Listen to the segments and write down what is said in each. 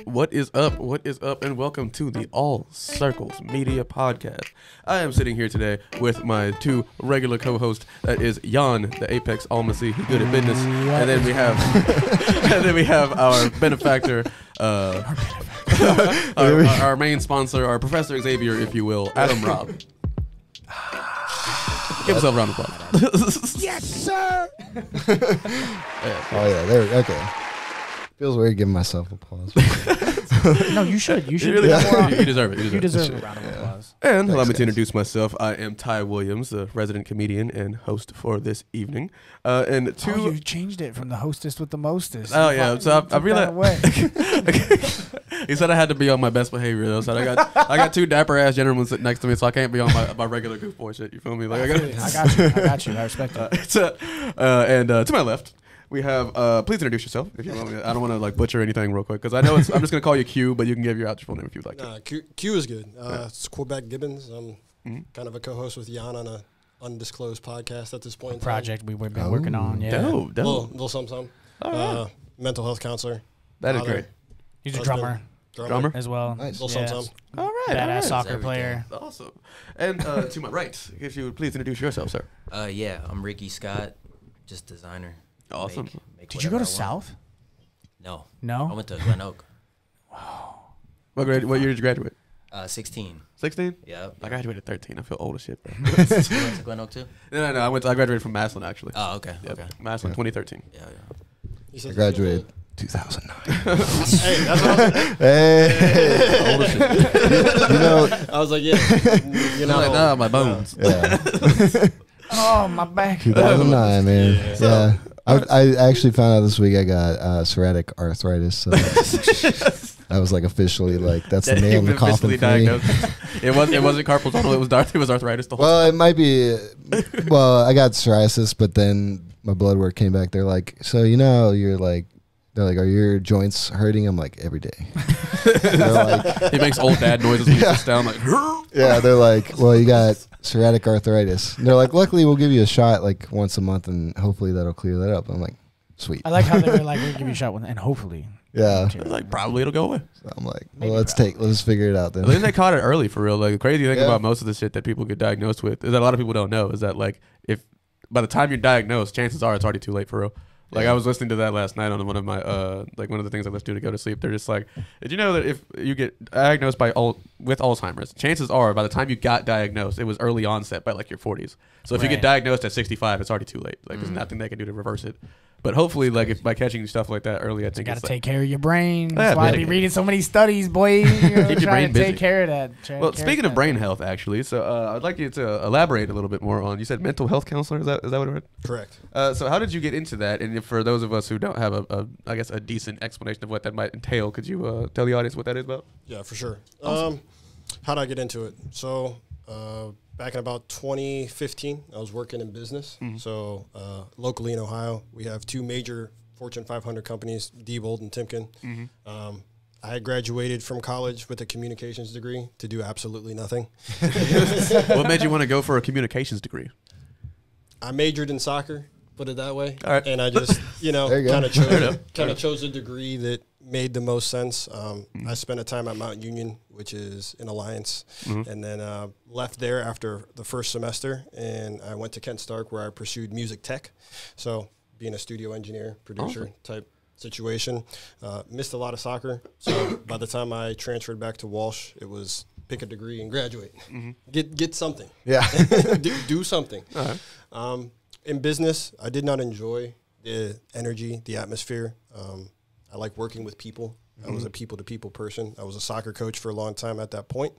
What is up? What is up? And welcome to the All Circles Media Podcast. I am sitting here today with my two regular co-hosts. That is Jan, the Apex Almasy, he's good at business, and then we have, our benefactor, our main sponsor, our Professor Xavier, if you will, Adam Robb. Give yourself a round of applause. Yes, sir. Oh yeah, there. Okay. Feels weird giving myself applause. No, you should. You should. Really, Yeah. you deserve it. You deserve a round of applause. And allow me to introduce myself. I am Tai Williams, the resident comedian and host for this evening. And two. Oh, you changed it from the hostess with the mostest. Oh yeah, so I realized. He said I had to be on my best behavior though. So I got two dapper ass gentlemen sitting next to me, so I can't be on my regular goofball shit. You feel me? Like I got you. I respect it. And to my left, we have. Please introduce yourself if you want me. I don't want to like butcher anything real quick because I know I'm just gonna call you Q, but you can give your actual name if you'd like. Q is good. It's Quebec Gibbins. I'm kind of a co-host with Jan on a undisclosed podcast at this point. Project we've been working on. Yeah. Dope. Little something. Mental health counselor. That is great. He's a drummer As well. Nice. Little something. All right. Badass soccer player. Awesome. And to my right, if you would please introduce yourself, sir. Yeah, I'm Ricki Scott, just designer. Awesome. Make Did you go to whatever I want. South? No. No. I went to Glen Oak. What year did you graduate? 16. 16? Yep. I graduated 13. I feel old as shit, bro. You went to Glen Oak too? No. I graduated from Maslin actually. Oh, okay. Yep. Okay. Maslin, 2013. Yeah. I graduated 2009. Hey, that's what I was like. Hey. Old as shit. You know. I was like, yeah. You're not Like, old. nah, my bones. Yeah. Oh, my back. 2009, man. Yeah. Yeah. I actually found out this week I got psoriatic arthritis. So I was like officially like that's the nail in the coffin for me. It wasn't carpal tunnel. It was arthritis. The whole Well, it might be. Well, I got psoriasis, but then my blood work came back. They're like, so you're like. They're like, are your joints hurting? I'm like, every day. They're like, he makes old dad noises when he sits down. Like, yeah, they're like, well, you got psoriatic arthritis. And they're like, luckily, we'll give you a shot like once a month, and hopefully that'll clear that up. I'm like, sweet. I like how they were like, we'll give you a shot and hopefully. Yeah. like probably it'll go away. So I'm like, well, let's figure it out then. At least they caught it early for real. Like the crazy thing Yeah. about most of the shit that people get diagnosed with is that a lot of people don't know is that like if by the time you're diagnosed, chances are it's already too late for real. Like I was listening to that last night on one of my one of the things I listen to go to sleep. They're just like, did you know that if you get diagnosed with Alzheimer's, chances are by the time you got diagnosed, it was early onset by like your 40s. So if you get diagnosed at 65, it's already too late. Like there's nothing they can do to reverse it. But hopefully, like if by catching stuff like that early, I think You got to it's take care of your brain. Yeah, That's why I man. be reading so many studies, boy. Keep your brain trying to busy. take care of that. Well, speaking of brain health, actually, so I'd like you to elaborate a little bit more on. You said mental health counselor. Is that what it was? Correct. So how did you get into that? And if for those of us who don't have I guess a decent explanation of what that might entail, could you tell the audience what that is about? Yeah, for sure. Awesome. How did I get into it? So back in about 2015, I was working in business. So locally in Ohio, we have two major Fortune 500 companies, Diebold and Timken. I had graduated from college with a communications degree to do absolutely nothing. What made you want to go for a communications degree? I majored in soccer, put it that way. All right. And I just, There you go. kind of chose a degree that made the most sense. I spent a time at Mount Union, which is in Alliance, and then left there after the first semester, and I went to Kent Stark where I pursued music tech. So being a studio engineer, producer type situation. Missed a lot of soccer. So by the time I transferred back to Walsh, it was pick a degree and graduate. Get something. Yeah. do something. All right. In business, I did not enjoy the energy, the atmosphere. I like working with people. I was a people-to-people person. I was a soccer coach for a long time at that point.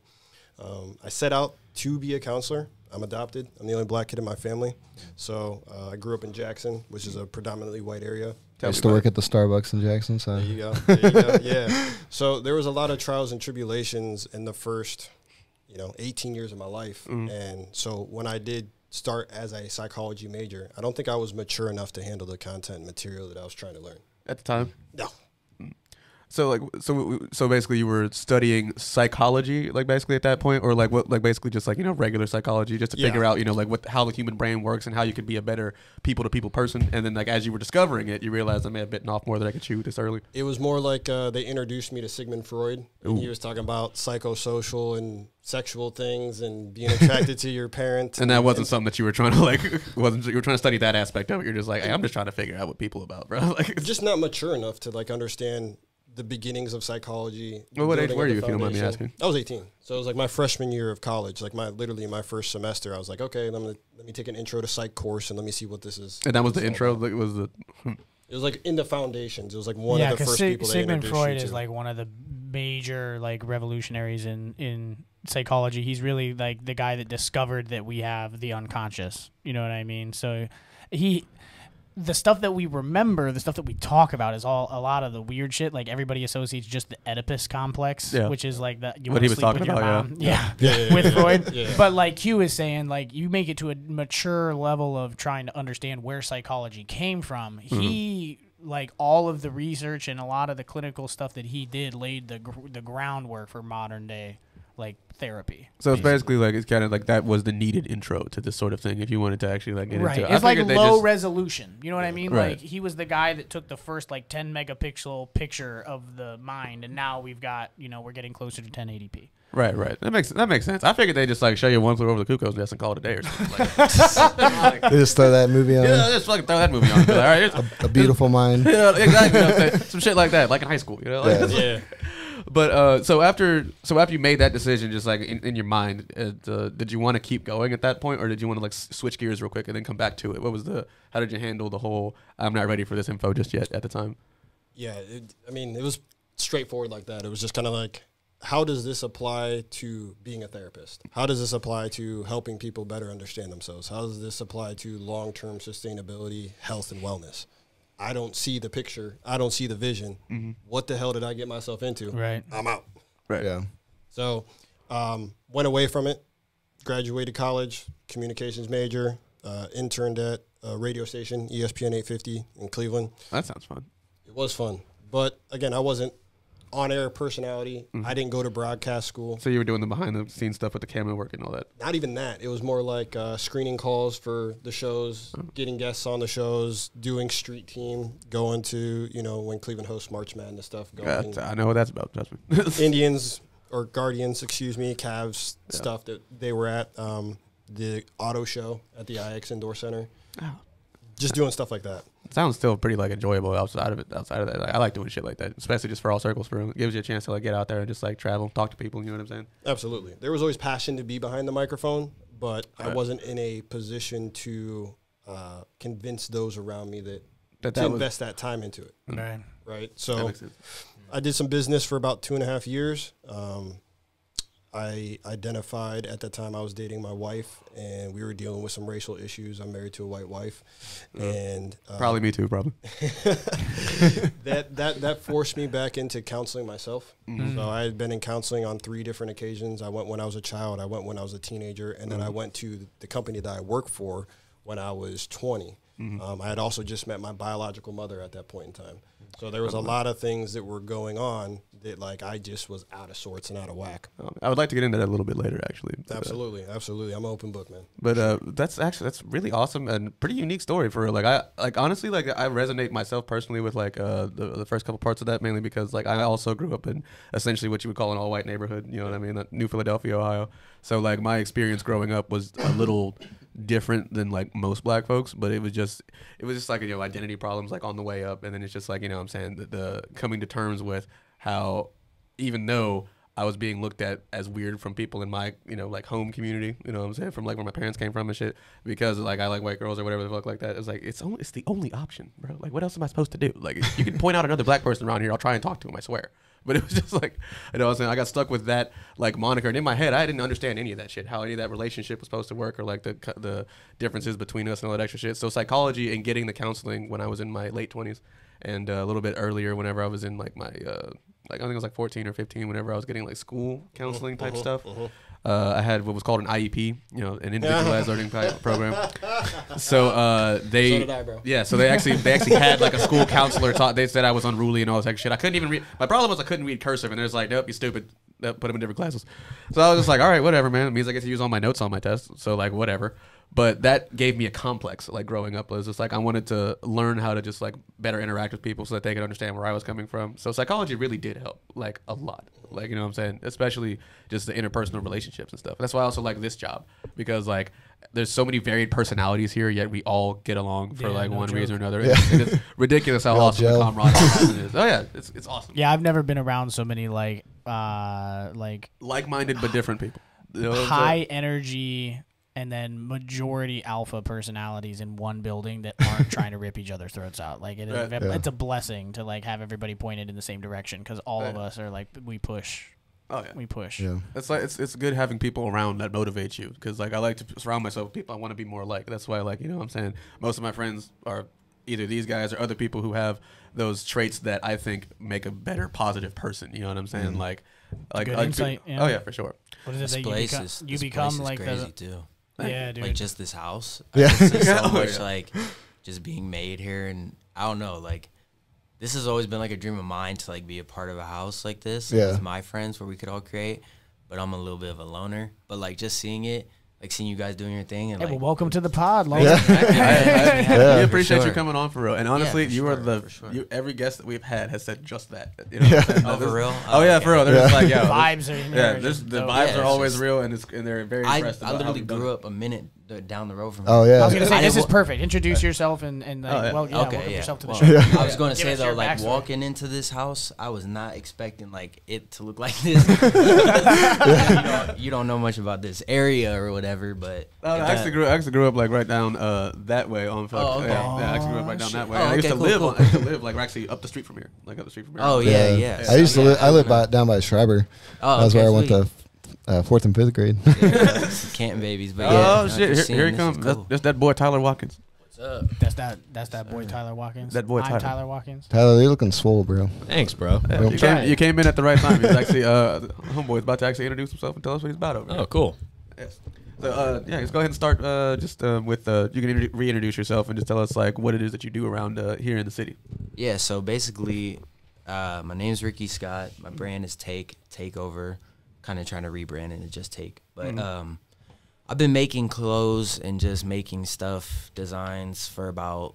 I set out to be a counselor. I'm adopted. I'm the only black kid in my family. So I grew up in Jackson, which is a predominantly white area. I used to work at the Starbucks in Jackson. So There you go. There you go. Yeah. So there was a lot of trials and tribulations in the first, 18 years of my life. And so when I did start as a psychology major, I don't think I was mature enough to handle the content and material that I was trying to learn. At the time. No. So like so basically you were studying psychology like basically at that point, or like what, like basically just like, you know, regular psychology, just to figure out, you know, like what, how the human brain works and how you could be a better people to people person. And then like as you were discovering it, you realized I may have bitten off more than I could chew this early. It was more like they introduced me to Sigmund Freud, and he was talking about psychosocial and sexual things and being attracted to your parents. And that wasn't something that you were trying to like, wasn't, you were trying to study that aspect of it. You're just like, hey, I'm just trying to figure out what people about, bro. Like, it's just not mature enough to like understand the beginnings of psychology. Well, what age building were of you, the if you don't mind me foundation. asking? I was 18. So it was like my freshman year of college, like literally my first semester. I was like, okay, let me take an intro to psych course and let me see what this is. And that was the intro? Like, was the... It was like in the foundations. It was like one Yeah, of the because first people they Sigmund introduced Freud you to. is like one of the major like revolutionaries in psychology. He's really like the guy that discovered that we have the unconscious. You know what I mean? So the stuff that we remember, the stuff that we talk about is all a lot of the weird shit. Like everybody associates just the Oedipus complex, which is like the you what wanna he was sleep talking with your about, mom. Yeah, with Freud. Yeah. But like Q is saying, like you make it to a mature level of trying to understand where psychology came from. He like all of the research and a lot of the clinical stuff that he did laid the groundwork for modern day like therapy. So it's basically like, it's kind of like that was the needed intro to this sort of thing if you wanted to actually like get Right. into it. It's like figured they low just- resolution. You know what I mean? Right. Like he was the guy that took the first like 10 megapixel picture of the mind, and now we've got, you know, we're getting closer to 1080p. Right. That makes sense. I figured they just like show you one flew over the cuckoo's nest and call it a day or something. Like, They just throw that movie on. yeah, just fucking throw that movie on. All right, here's, A Beautiful Mind. yeah, exactly. You know what I'm saying? Some shit like that, like in high school. You know. Like, Yeah. Yeah. But so after you made that decision, just like in your mind, did you want to keep going at that point, or did you want to like switch gears real quick and then come back to it? How did you handle the whole I'm not ready for this info just yet at the time? Yeah, I mean, it was straightforward like that. It was just kind of like, how does this apply to being a therapist? How does this apply to helping people better understand themselves? How does this apply to long-term sustainability, health, and wellness? I don't see the picture. I don't see the vision. Mm-hmm. What the hell did I get myself into? Right. I'm out. Right. Yeah. So went away from it, graduated college, communications major, interned at a radio station, ESPN 850 in Cleveland. That sounds fun. It was fun. But, again, I wasn't on-air personality. I didn't go to broadcast school. So you were doing the behind-the-scenes stuff with the camera work and all that. Not even that. It was more like screening calls for the shows, getting guests on the shows, doing street team, going to, you know, when Cleveland hosts March Madness stuff. Going I know what that's about. Trust me. Indians or Guardians, Cavs stuff that they were at, the auto show at the IX Indoor Center. Oh. Just doing stuff like that. It sounds still pretty like enjoyable outside of that. Like, I like doing shit like that, especially just for all circles. It gives you a chance to like get out there and just like travel, talk to people. You know what I'm saying? Absolutely. There was always passion to be behind the microphone, but I Right. wasn't in a position to convince those around me to was invest that time into it. Right. Right. that So makes sense. I did some business for about 2.5 years. I identified at the time I was dating my wife, and we were dealing with some racial issues. I'm married to a white wife, and Probably me too. Probably. that forced me back into counseling myself. Mm-hmm. So I had been in counseling on 3 different occasions. I went when I was a child, I went when I was a teenager, and then I went to the company that I worked for when I was 20. I had also just met my biological mother at that point in time. So there was a lot of things that were going on that like I just was out of sorts and out of whack. I would like to get into that a little bit later, actually. But, Absolutely. I'm an open book, man. But that's really awesome and pretty unique story for real. Like I honestly like I resonate myself personally with like the first couple parts of that, mainly because like I also grew up in essentially what you would call an all white neighborhood. You know what I mean? New Philadelphia, Ohio. So like my experience growing up was a little different than like most black folks, but it was just like, you know, identity problems like on the way up, and then it's just like, you know what I'm saying, the coming to terms with how even though I was being looked at as weird from people in my, you know, like home community, you know what I'm saying, from like where my parents came from and shit, because like I like white girls or whatever the fuck like that. It's like it's the only option, bro. Like what else am I supposed to do? Like you can point out another black person around here, I'll try and talk to him, I swear. But it was just like, you know what I'm saying, I got stuck with that like moniker, and in my head I didn't understand any of that shit, how any of that relationship was supposed to work, or like the differences between us and all that extra shit. So psychology and getting the counseling when I was in my late 20s, and a little bit earlier whenever I was in like my like I think it was like 14 or 15 whenever I was getting like school counseling type stuff. I had what was called an IEP, you know, an individualized learning program. So they, So did I, bro. yeah, so they actually had like a school counselor talk. They said I was unruly and all that type of shit. I couldn't even read. My problem was I couldn't read cursive, and they're just like, nope, you stupid. Put them in different classes. So I was just like, all right, whatever, man. It means I get to use all my notes on my test. So like, whatever. But that gave me a complex, like growing up. It was just like I wanted to learn how to just like better interact with people so that they could understand where I was coming from. So psychology really did help, like a lot. Like, you know what I'm saying? Especially just the interpersonal relationships and stuff. That's why I also like this job, because like there's so many varied personalities here, yet we all get along for like one reason or another. Yeah. It's ridiculous how awesome the camaraderie is. Oh yeah, it's awesome. Yeah, I've never been around so many like Like-minded but different people. You know what I'm high saying? energy and then majority alpha personalities in one building that aren't trying to rip each other's throats out. Like it's a blessing to like have everybody pointed in the same direction, because all of us are like we push. Oh yeah, we push. Yeah. It's like it's good having people around that motivate you, because like I like to surround myself with people I want to be more like. That's why, like, you know what I'm saying, most of my friends are either these guys or other people who have those traits that I think make a better positive person. You know what I'm saying? Like Good insight. Yeah. Oh yeah, for sure. What is it This that place you is become like crazy the too. yeah, dude. Like just this house. Yeah. I just see so Oh, much yeah. like just being made here, and I don't know, like this has always been like a dream of mine to like be a part of a house like this with my friends where we could all create. But I'm a little bit of a loner. But like just seeing it, like seeing you guys doing your thing, and Hey, like well, welcome to the pod, Logan. We appreciate sure. you coming on for real. And honestly, for you are sure, for sure. every guest that we've had has said just that. You know what I'm saying? Oh, for real? Oh yeah, okay. for real. They're just like, yo, Vibes are in there. yeah, just the dope. vibes Yeah, are it's always just- real, and they're very I impressed. About literally how we've done grew it. up a minute down the road from Oh here. yeah. I was gonna say I this is wa- perfect. Introduce yourself and like, Oh, yeah. welcome Okay, yeah. yourself to the Well, show. I was going to Give say us though, your like backstory. walking into this house, I was not expecting like it to look like this. You don't know much about this area or whatever, but I actually grew up like right down that way on fuck. Oh, okay. Yeah, I actually grew up right down that way. Oh, I used okay, to cool, live cool. on, I used to live like actually up the street from here, like up the street from here. Oh yeah. I used to Yeah, live. I lived know. down by Schreiber. Oh, That's okay, where I went sweet. to 4th and 5th grade. Canton babies, but Oh yeah. no, shit! just Here he seeing this comes. is That's, cool. that's that boy Tyler Watkins. What's up? That's that boy Tyler Watkins. That boy I'm Tyler. Tyler Watkins. Tyler, you're looking swole, bro. Thanks, bro. Yeah, Yep. you came in at the right time. He's actually homeboy's about to actually introduce himself and tell us what he's about over Oh, here. cool. Yes. So yeah, let's go ahead and start with you can reintroduce yourself and just tell us like what it is that you do around here in the city. Yeah, so basically, my name's Ricki Scott. My brand is Takeover. Kind of trying to rebrand it to just Take. But I've been making clothes and just making stuff, designs for about,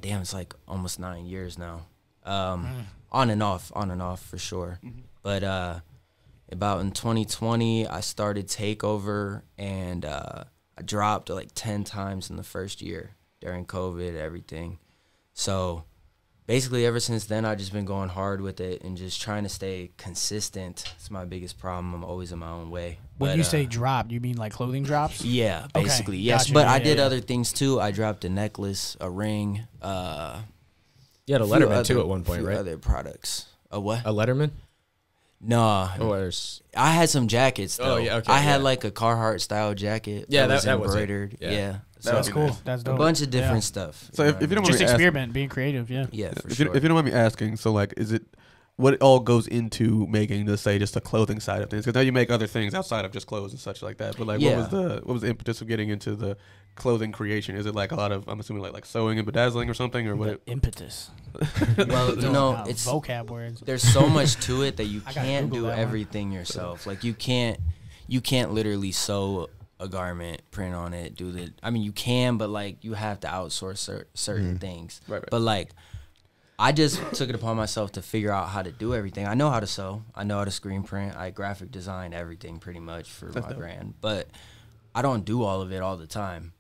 it's like almost 9 years now. On and off for sure. But about in 2020, I started Takeover, and I dropped like 10 times in the first year during COVID, everything. So basically, ever since then, I've just been going hard with it and just trying to stay consistent. It's my biggest problem. I'm always in my own way. When But, you say drop, you mean like clothing drops? yeah, Okay, basically, yes. gotcha, But yeah, I did yeah. other things too. I dropped a necklace, a ring, You had a few Letterman too other- at one point, few right? Other products. A what? A Letterman? No, Or I had some jackets though. Oh, yeah, okay, I had yeah. like a Carhartt style jacket. Yeah, was that was it. embroidered. Yeah. Yeah. That That's would be cool. nice. That's A dope. bunch of different Yeah. stuff. So you if know you what don't I Just mind me asking- experiment, being creative. Yeah. mean? Yeah, for if sure. you don't mind me asking, so like, is it what all goes into making, let's say, just the clothing side of things? Because now you make other things outside of just clothes and such like that. But like, Yeah. what was the impetus of getting into the clothing creation? Is it like a lot of, I'm assuming like sewing and bedazzling or something, or what? The impetus. Well, you know, it's vocab words. there's so much to it that you I gotta can't Google do that one. everything yourself. Like you can't literally sew a garment, print on it, do the. I mean, you can, but like you have to outsource certain things. Right. But like, I just took it upon myself to figure out how to do everything. I know how to sew. I know how to screen print. I graphic design everything pretty much for my brand. But I don't do all of it all the time.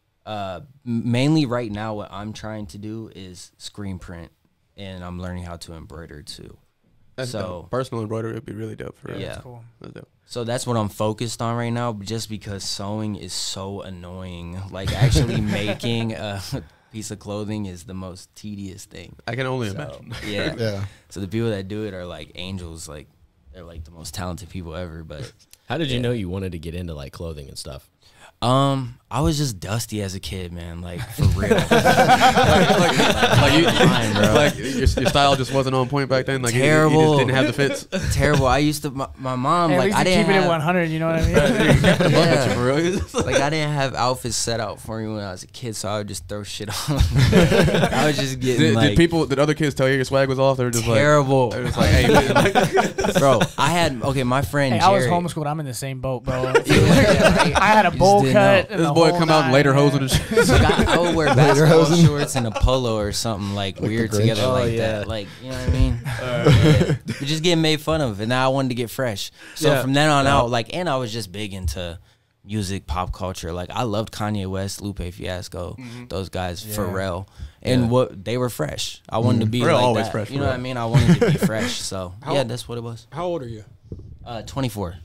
Mainly right now, what I'm trying to do is screen print, and I'm learning how to embroider too. That's So- dope. Personal embroidery would be really dope for real. Yeah. That's cool. That's dope. So that's what I'm focused on right now, just because sewing is so annoying. Like actually making a piece of clothing is the most tedious thing. I can only So, imagine. yeah. Yeah. So the people that do it are like angels. Like they're like the most talented people ever. But How did you Yeah. know you wanted to get into like clothing and stuff? I was just dusty as a kid, man. Like for real. Your style just wasn't on point back then. Like terrible. You just didn't have the fits. Terrible. I used to. My mom At like least I you didn't keep it have. at 100. You know what I mean? Yeah. Like I didn't have outfits set out for me when I was a kid, so I would just throw shit on. I was just getting did other kids tell you your swag was off? They were just terrible. They were just like, hey, man. Bro, I had my friend. Hey, Jared, I was homeschooled. I'm in the same boat, bro. Yeah, I had a bowl didn't cut. know. and This the boy whole come out in nine, later yeah. hosen and shit. Like I would wear basketball shorts and a polo or something like weird Grinch. together Oh, like yeah. that. Like, you know what I mean? We're just getting made fun of, and now I wanted to get fresh. So Yeah. from then on out, like, and I was just big into music, pop culture. Like I loved Kanye West, Lupe Fiasco, those guys, Pharrell, and what they were fresh. I wanted to be Pharrell like always that. fresh, You know Pharrell. what I mean? I wanted to be fresh. So How- yeah, that's what it was. How old are you? 24.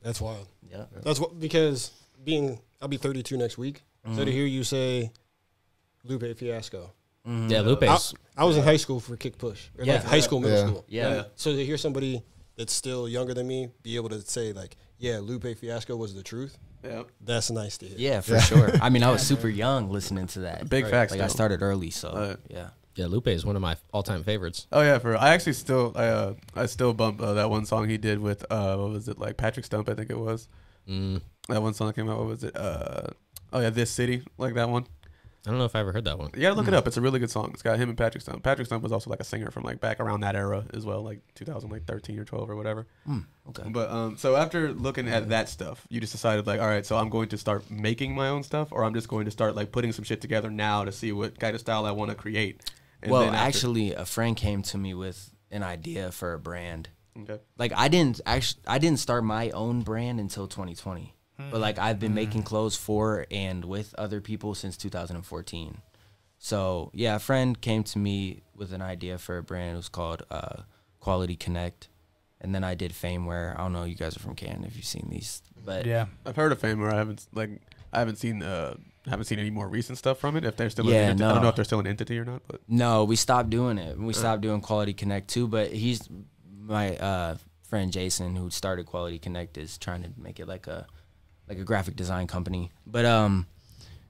That's wild. Yeah. That's what because I'll be 32 next week. So to hear you say Lupe Fiasco. Yeah, Lupe's. I was in high school for kick push. Or like high school, middle Yeah. school. Yeah. So to hear somebody that's still younger than me be able to say like, yeah, Lupe Fiasco was the truth. Yeah. That's nice to hear. Yeah, for sure. I mean, I was super young listening to that. Big facts. Like I though. started early, so yeah. Yeah, Lupe is one of my all-time favorites. Oh yeah, for real. I actually still I still bump that one song he did with what was it, like Patrick Stump, I think it was. That one song that came out. What was it? Oh yeah, This City, like that one. I don't know if I ever heard that one. You gotta look it up. It's a really good song. It's got him and Patrick Stump. Patrick Stump was also like a singer from like back around that era as well, like 2013 or 12 or whatever. Okay. But so after looking at that stuff, you just decided like, all right, so I'm going to start making my own stuff, or I'm just going to start like putting some shit together now to see what kind of style I want to create. And Well, then after- actually, a friend came to me with an idea for a brand. okay. Like I didn't start my own brand until 2020. But like I've been making clothes for and with other people since 2014. So yeah, a friend came to me with an idea for a brand. It was called Quality Connect, and then I did Fameware. I don't know, you guys are from Canada if you've seen these, but Yeah. I've heard of Fame where I haven't seen any more recent stuff from it. If they're still Yeah, an entity, I no. don't know if they're still an entity or not, but No, we stopped doing it. We stopped doing Quality Connect too. But he's my friend Jason, who started Quality Connect, is trying to make it like a graphic design company. But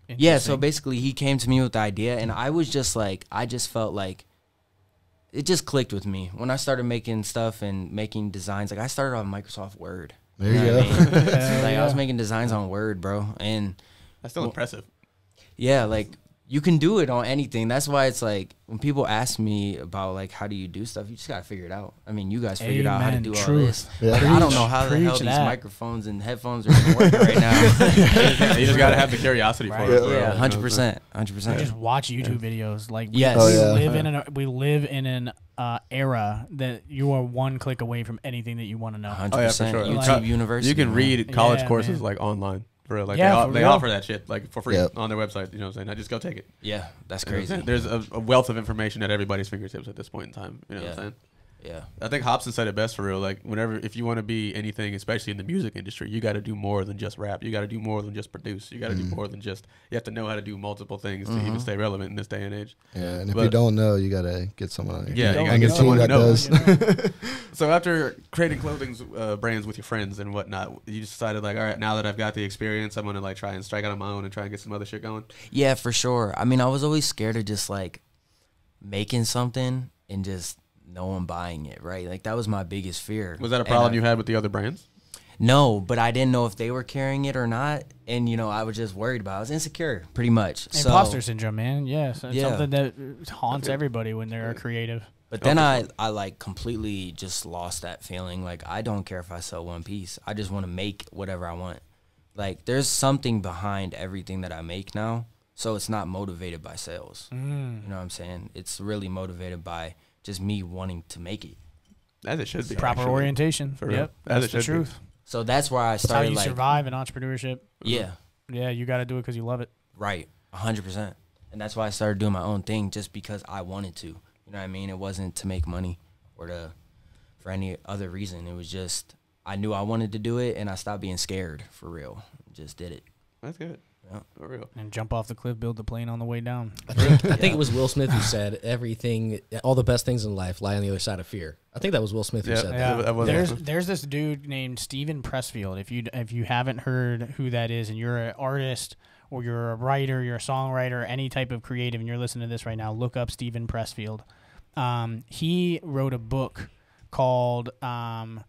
yeah. So basically, he came to me with the idea, and I was just like, I just felt like it just clicked with me when I started making stuff and making designs. Like I started on Microsoft Word. There you know go. what I mean? Like I was making designs on Word, bro, and that's still impressive. yeah, like you can do it on anything. That's why it's like when people ask me about like how do you do stuff, you just gotta figure it out. I mean, you guys figured out how to Amen. do Truth. all this. Yeah. Like, I don't know how the hell Preach these that. microphones and headphones are even working right now. You just gotta have the curiosity Right. for it. Yeah, You know, 100%, We 100%. just watch YouTube videos. Like we, Yes. Oh, we yeah. live in an era that you are one click away from anything that you want to know. 100%. Oh, yeah, for sure. YouTube Like, University. You can man. read college Yeah, courses man. like online. For real. Like Yeah, for they real. offer that shit like for free Yep. on their website. You know what I'm saying? I just go take it. Yeah, that's You know what I'm crazy. saying? There's a wealth of information at everybody's fingertips at this point in time. You know what I'm Yeah. saying? Yeah. I think Hobson said it best for real. Like if you want to be anything, especially in the music industry, you got to do more than just rap. You got to do more than just produce. You got to do more than just. You have to know how to do multiple things to even stay relevant in this day and age. Yeah, and if But- you don't know, you gotta get someone on your Yeah, team. you gotta On get your someone team who that knows. does. So after creating clothing brands with your friends and whatnot, you just decided like, all right, now that I've got the experience, I'm gonna like try and strike out on my own and try and get some other shit going. Yeah, for sure. I mean, I was always scared of just like making something and just no one buying it, right? Like that was my biggest fear. Was that a And problem you had with the other brands? No, but I didn't know if they were carrying it or not, and you know, I was just worried about it. I was insecure, pretty much. Imposter syndrome, man. Yes, it's Yeah. something that haunts everybody when they're creative. But then I like completely just lost that feeling. Like I don't care if I sell one piece. I just want to make whatever I want. Like there's something behind everything that I make now, so it's not motivated by sales. You know what I'm saying? It's really motivated by just me wanting to make it. As it should be. Proper actually. orientation. For real. Yep, As that's it the should be. truth. So that's why I That's how started you like survive in entrepreneurship. yeah. Yeah, you got to do it because you love it. Right, 100%. And that's why I started doing my own thing, just because I wanted to. You know what I mean? It wasn't to make money or for any other reason. It was just I knew I wanted to do it, and I stopped being scared for real. Just did it. That's good. Yeah. For real. And jump off the cliff, build the plane on the way down. I think it was Will Smith who said everything, all the best things in life lie on the other side of fear. I think that was Will Smith who Yeah. said that. Yeah, that was there's awesome. there's this dude named Steven Pressfield. If you haven't heard who that is, and you're an artist or you're a writer, you're a songwriter, any type of creative, and you're listening to this right now, look up Stephen Pressfield. He wrote a book called The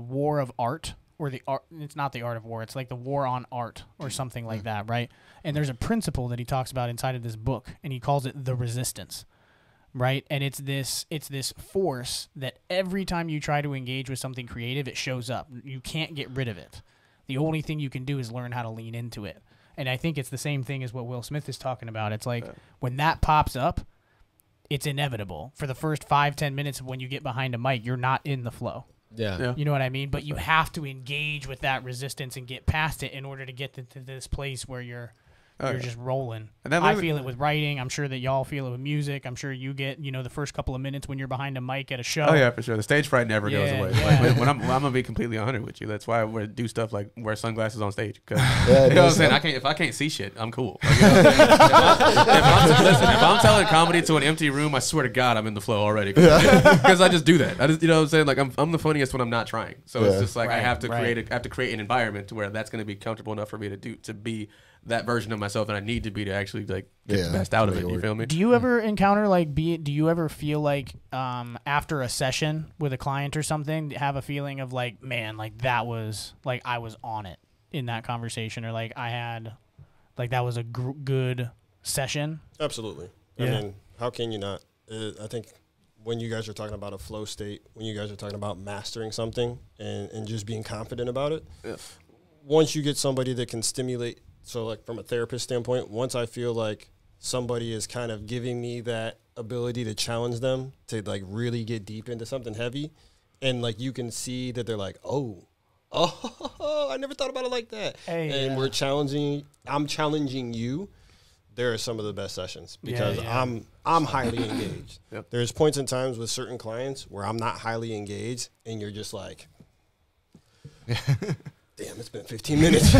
War of Art, or the art. It's not the art of war. It's like the war on art or something like that, right? And there's a principle that he talks about inside of this book, and he calls it the resistance, right? And it's this force that every time you try to engage with something creative, it shows up. You can't get rid of it. The only thing you can do is learn how to lean into it. And I think it's the same thing as what Will Smith is talking about. It's like when that pops up, it's inevitable. For the first 5-10 minutes of when you get behind a mic, you're not in the flow. Yeah. You know what I mean? But you have to engage with that resistance and get past it in order to get to this place where you're just rolling. And I feel it with writing. I'm sure that y'all feel it with music. I'm sure you get, the first couple of minutes when you're behind a mic at a show. Oh yeah, for sure. The stage fright never goes away. Yeah. Like, when I'm gonna be completely 100 with you. That's why I do stuff like wear sunglasses on stage. Cause, you know what I'm saying? If I can't see shit, I'm cool. Like, you know what I'm saying? If I'm telling comedy to an empty room, I swear to God, I'm in the flow already. Because I just do that. You know what I'm saying? Like I'm the funniest when I'm not trying. So it's just like I have to create an environment to where that's gonna be comfortable enough for me to be that version of myself that I need to be to actually like get the best out of it. You feel me? Do you ever encounter do you ever feel like after a session with a client or something, have a feeling of like, man, like that was like I was on it in that conversation, or like I had like that was a good session? Absolutely. I mean, how can you not? I think when you guys are talking about a flow state, when you guys are talking about mastering something and just being confident about it, once you get somebody that can stimulate. So, like, from a therapist standpoint, once I feel like somebody is kind of giving me that ability to challenge them to, like, really get deep into something heavy, and, like, you can see that they're like, oh, I never thought about it like that. And I'm challenging you. There are some of the best sessions because I'm highly engaged. There's points in times with certain clients where I'm not highly engaged, and you're just like... Damn, it's been 15 minutes.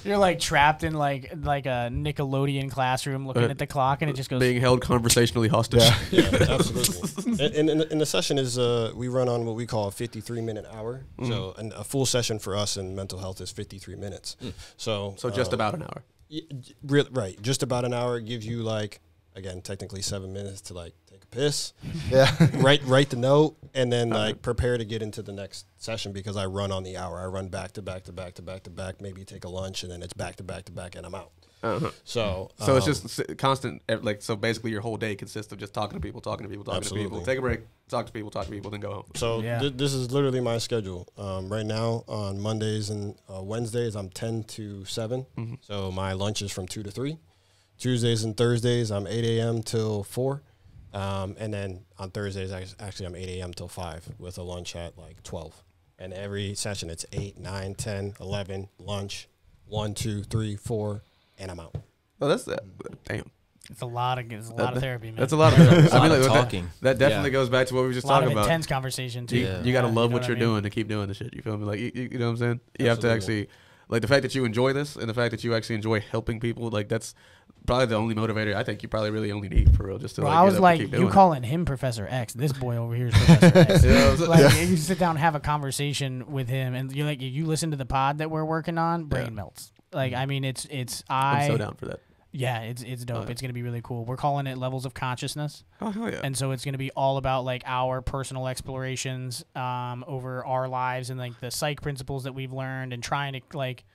You're like trapped in like a Nickelodeon classroom looking at the clock, and it just goes... Being held conversationally hostage. Yeah, absolutely. And the session is, we run on what we call a 53-minute hour. So and a full session for us in mental health is 53 minutes. So just about an hour. Right. Just about an hour gives you like, again, technically 7 minutes to like take a piss. Write the note, and then like prepare to get into the next session because I run on the hour. I run back to back to back to back to back, maybe take a lunch, and then it's back to back to back, and I'm out. So it's just constant, like, so basically your whole day consists of just talking to people, talking to people. Take a break, talk to people, then go home. So this is literally my schedule. Right now on Mondays and Wednesdays, I'm 10 to 7. So my lunch is from 2 to 3. Tuesdays and Thursdays, I'm 8 a.m. till 4. And then on Thursdays, actually, I'm 8 a.m. till 5 with a lunch at like 12. And every session, it's 8, 9, 10, 11, lunch, 1, 2, 3, 4, and I'm out. Oh, that's that. Damn. It's a lot of therapy, man. That's a lot of therapy. I mean, like, talking. That definitely goes back to what we were just talking about. Intense conversation, too. You got to love what you're doing to keep doing the shit. You feel me? Like, you know what I'm saying? You have to actually... Like, the fact that you enjoy this and the fact that you actually enjoy helping people, like, that's probably the only motivator I think you probably really only need, for real, just to, well, like, I was like, you calling him Professor X. This boy over here is Professor X. You sit down and have a conversation with him, and you're like, you listen to the pod that we're working on, brain melts. Like, I mean, I'm so down for that. Yeah, it's dope. It's going to be really cool. We're calling it Levels of Consciousness. Oh, hell yeah. And so it's going to be all about, like, our personal explorations over our lives and, like, the psych principles that we've learned and trying to, like,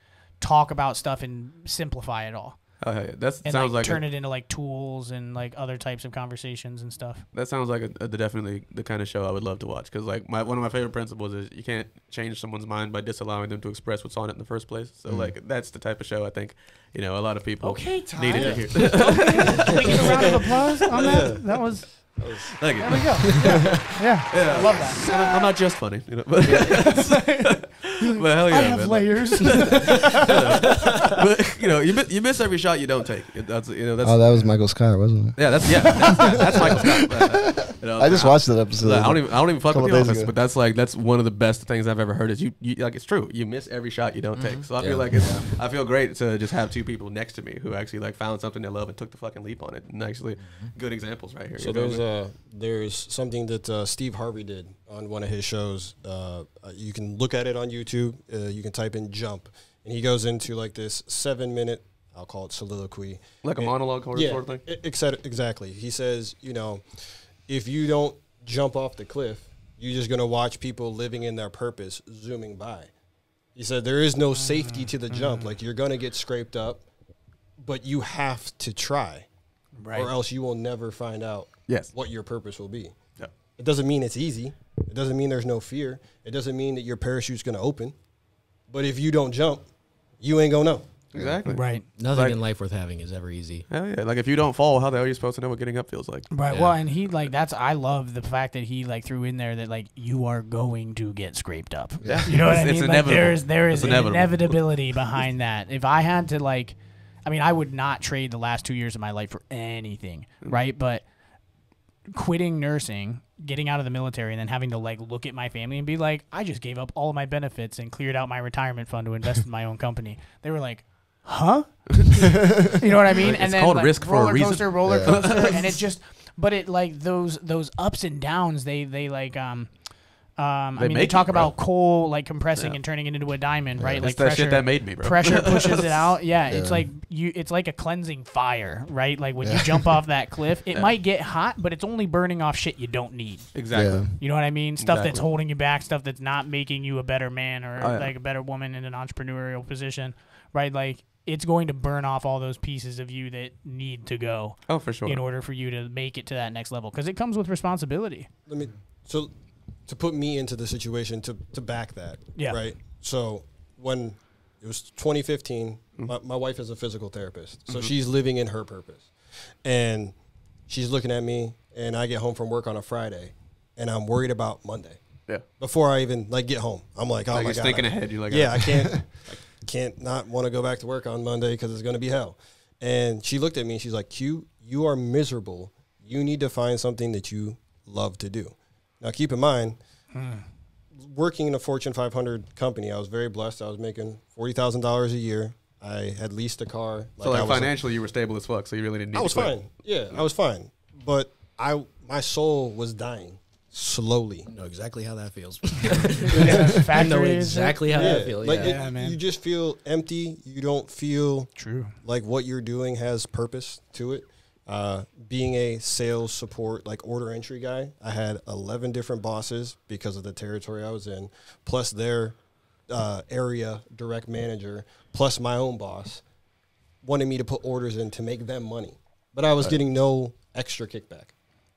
talk about stuff and simplify it all. Oh, yeah. That and sounds like turn it into, like, tools and, like, other types of conversations and stuff. That sounds like definitely the kind of show I would love to watch. Because, like, one of my favorite principles is you can't change someone's mind by disallowing them to express what's on it in the first place. So, like, that's the type of show I think, a lot of people needed to hear. Can we get a round of applause on that? That was... Thank you. There we go. Yeah. I love that. I'm not just funny, but hell yeah, I have layers. But you miss every shot you don't take. That's that was Michael Scott, wasn't it? Yeah, that's Michael Scott. I just watched that episode. I don't even fuck with The Office, but that's one of the best things I've ever heard. Is you like, it's true. You miss every shot you don't take. So I feel like I feel great to just have two people next to me who actually like found something they love and took the fucking leap on it. And actually, good examples right here. So there's there's something that Steve Harvey did on one of his shows. You can look at it on YouTube. You can type in jump. And he goes into like this 7-minute, I'll call it soliloquy. Like a monologue sort of thing? Exactly. He says, if you don't jump off the cliff, you're just going to watch people living in their purpose zooming by. He said there is no safety to the jump. Like, you're going to get scraped up, but you have to try. Right. Or else you will never find out what your purpose will be. Yeah. It doesn't mean it's easy. It doesn't mean there's no fear. It doesn't mean that your parachute's going to open. But if you don't jump, you ain't going to know. Exactly. Right. Nothing in life worth having is ever easy. Hell yeah. Like, if you don't fall, how the hell are you supposed to know what getting up feels like? Right. Yeah. Well, and he, I love the fact that he, threw in there that, you are going to get scraped up. Yeah. You know what I mean? It's inevitable. There is inevitable. inevitability behind that. If I had to, I would not trade the last 2 years of my life for anything, right? But quitting nursing, getting out of the military, and then having to, look at my family and be like, I just gave up all of my benefits and cleared out my retirement fund to invest in my own company. They were like, huh? You know what I mean? It's called risk for a reason. Roller coaster, and it just, but it those ups and downs. They talk about coal compressing and turning it into a diamond, right? It's like that shit that made me, bro. Pressure pushes it out. Yeah, it's it's like a cleansing fire, right? Like when you jump off that cliff, it might get hot, but it's only burning off shit you don't need. Exactly. Yeah. You know what I mean? Stuff that's holding you back, stuff that's not making you a better man or a better woman in an entrepreneurial position, right? Like, it's going to burn off all those pieces of you that need to go. Oh, for sure. In order for you to make it to that next level, because it comes with responsibility. To put me into the situation to back that, right? So when it was 2015, my wife is a physical therapist, so she's living in her purpose, and she's looking at me, and I get home from work on a Friday, and I'm worried about Monday. Yeah. Before I even get home, I'm like, oh my God, you're thinking ahead. You're like, I can't. Can't not want to go back to work on Monday because it's going to be hell. And she looked at me and she's like, Q, you are miserable. You need to find something that you love to do. Now, keep in mind, working in a Fortune 500 company, I was very blessed. I was making $40,000 a year. I had leased a car. So financially, you were stable as fuck, so you really didn't need to quit. I was fine. Yeah, I was fine. But my soul was dying. Slowly. I know exactly how that feels. I know exactly how that feels. Man. You just feel empty. You don't feel true. Like what you're doing has purpose to it. Being a sales support, order entry guy, I had 11 different bosses because of the territory I was in, plus their area direct manager, plus my own boss, wanted me to put orders in to make them money. But I was getting no extra kickback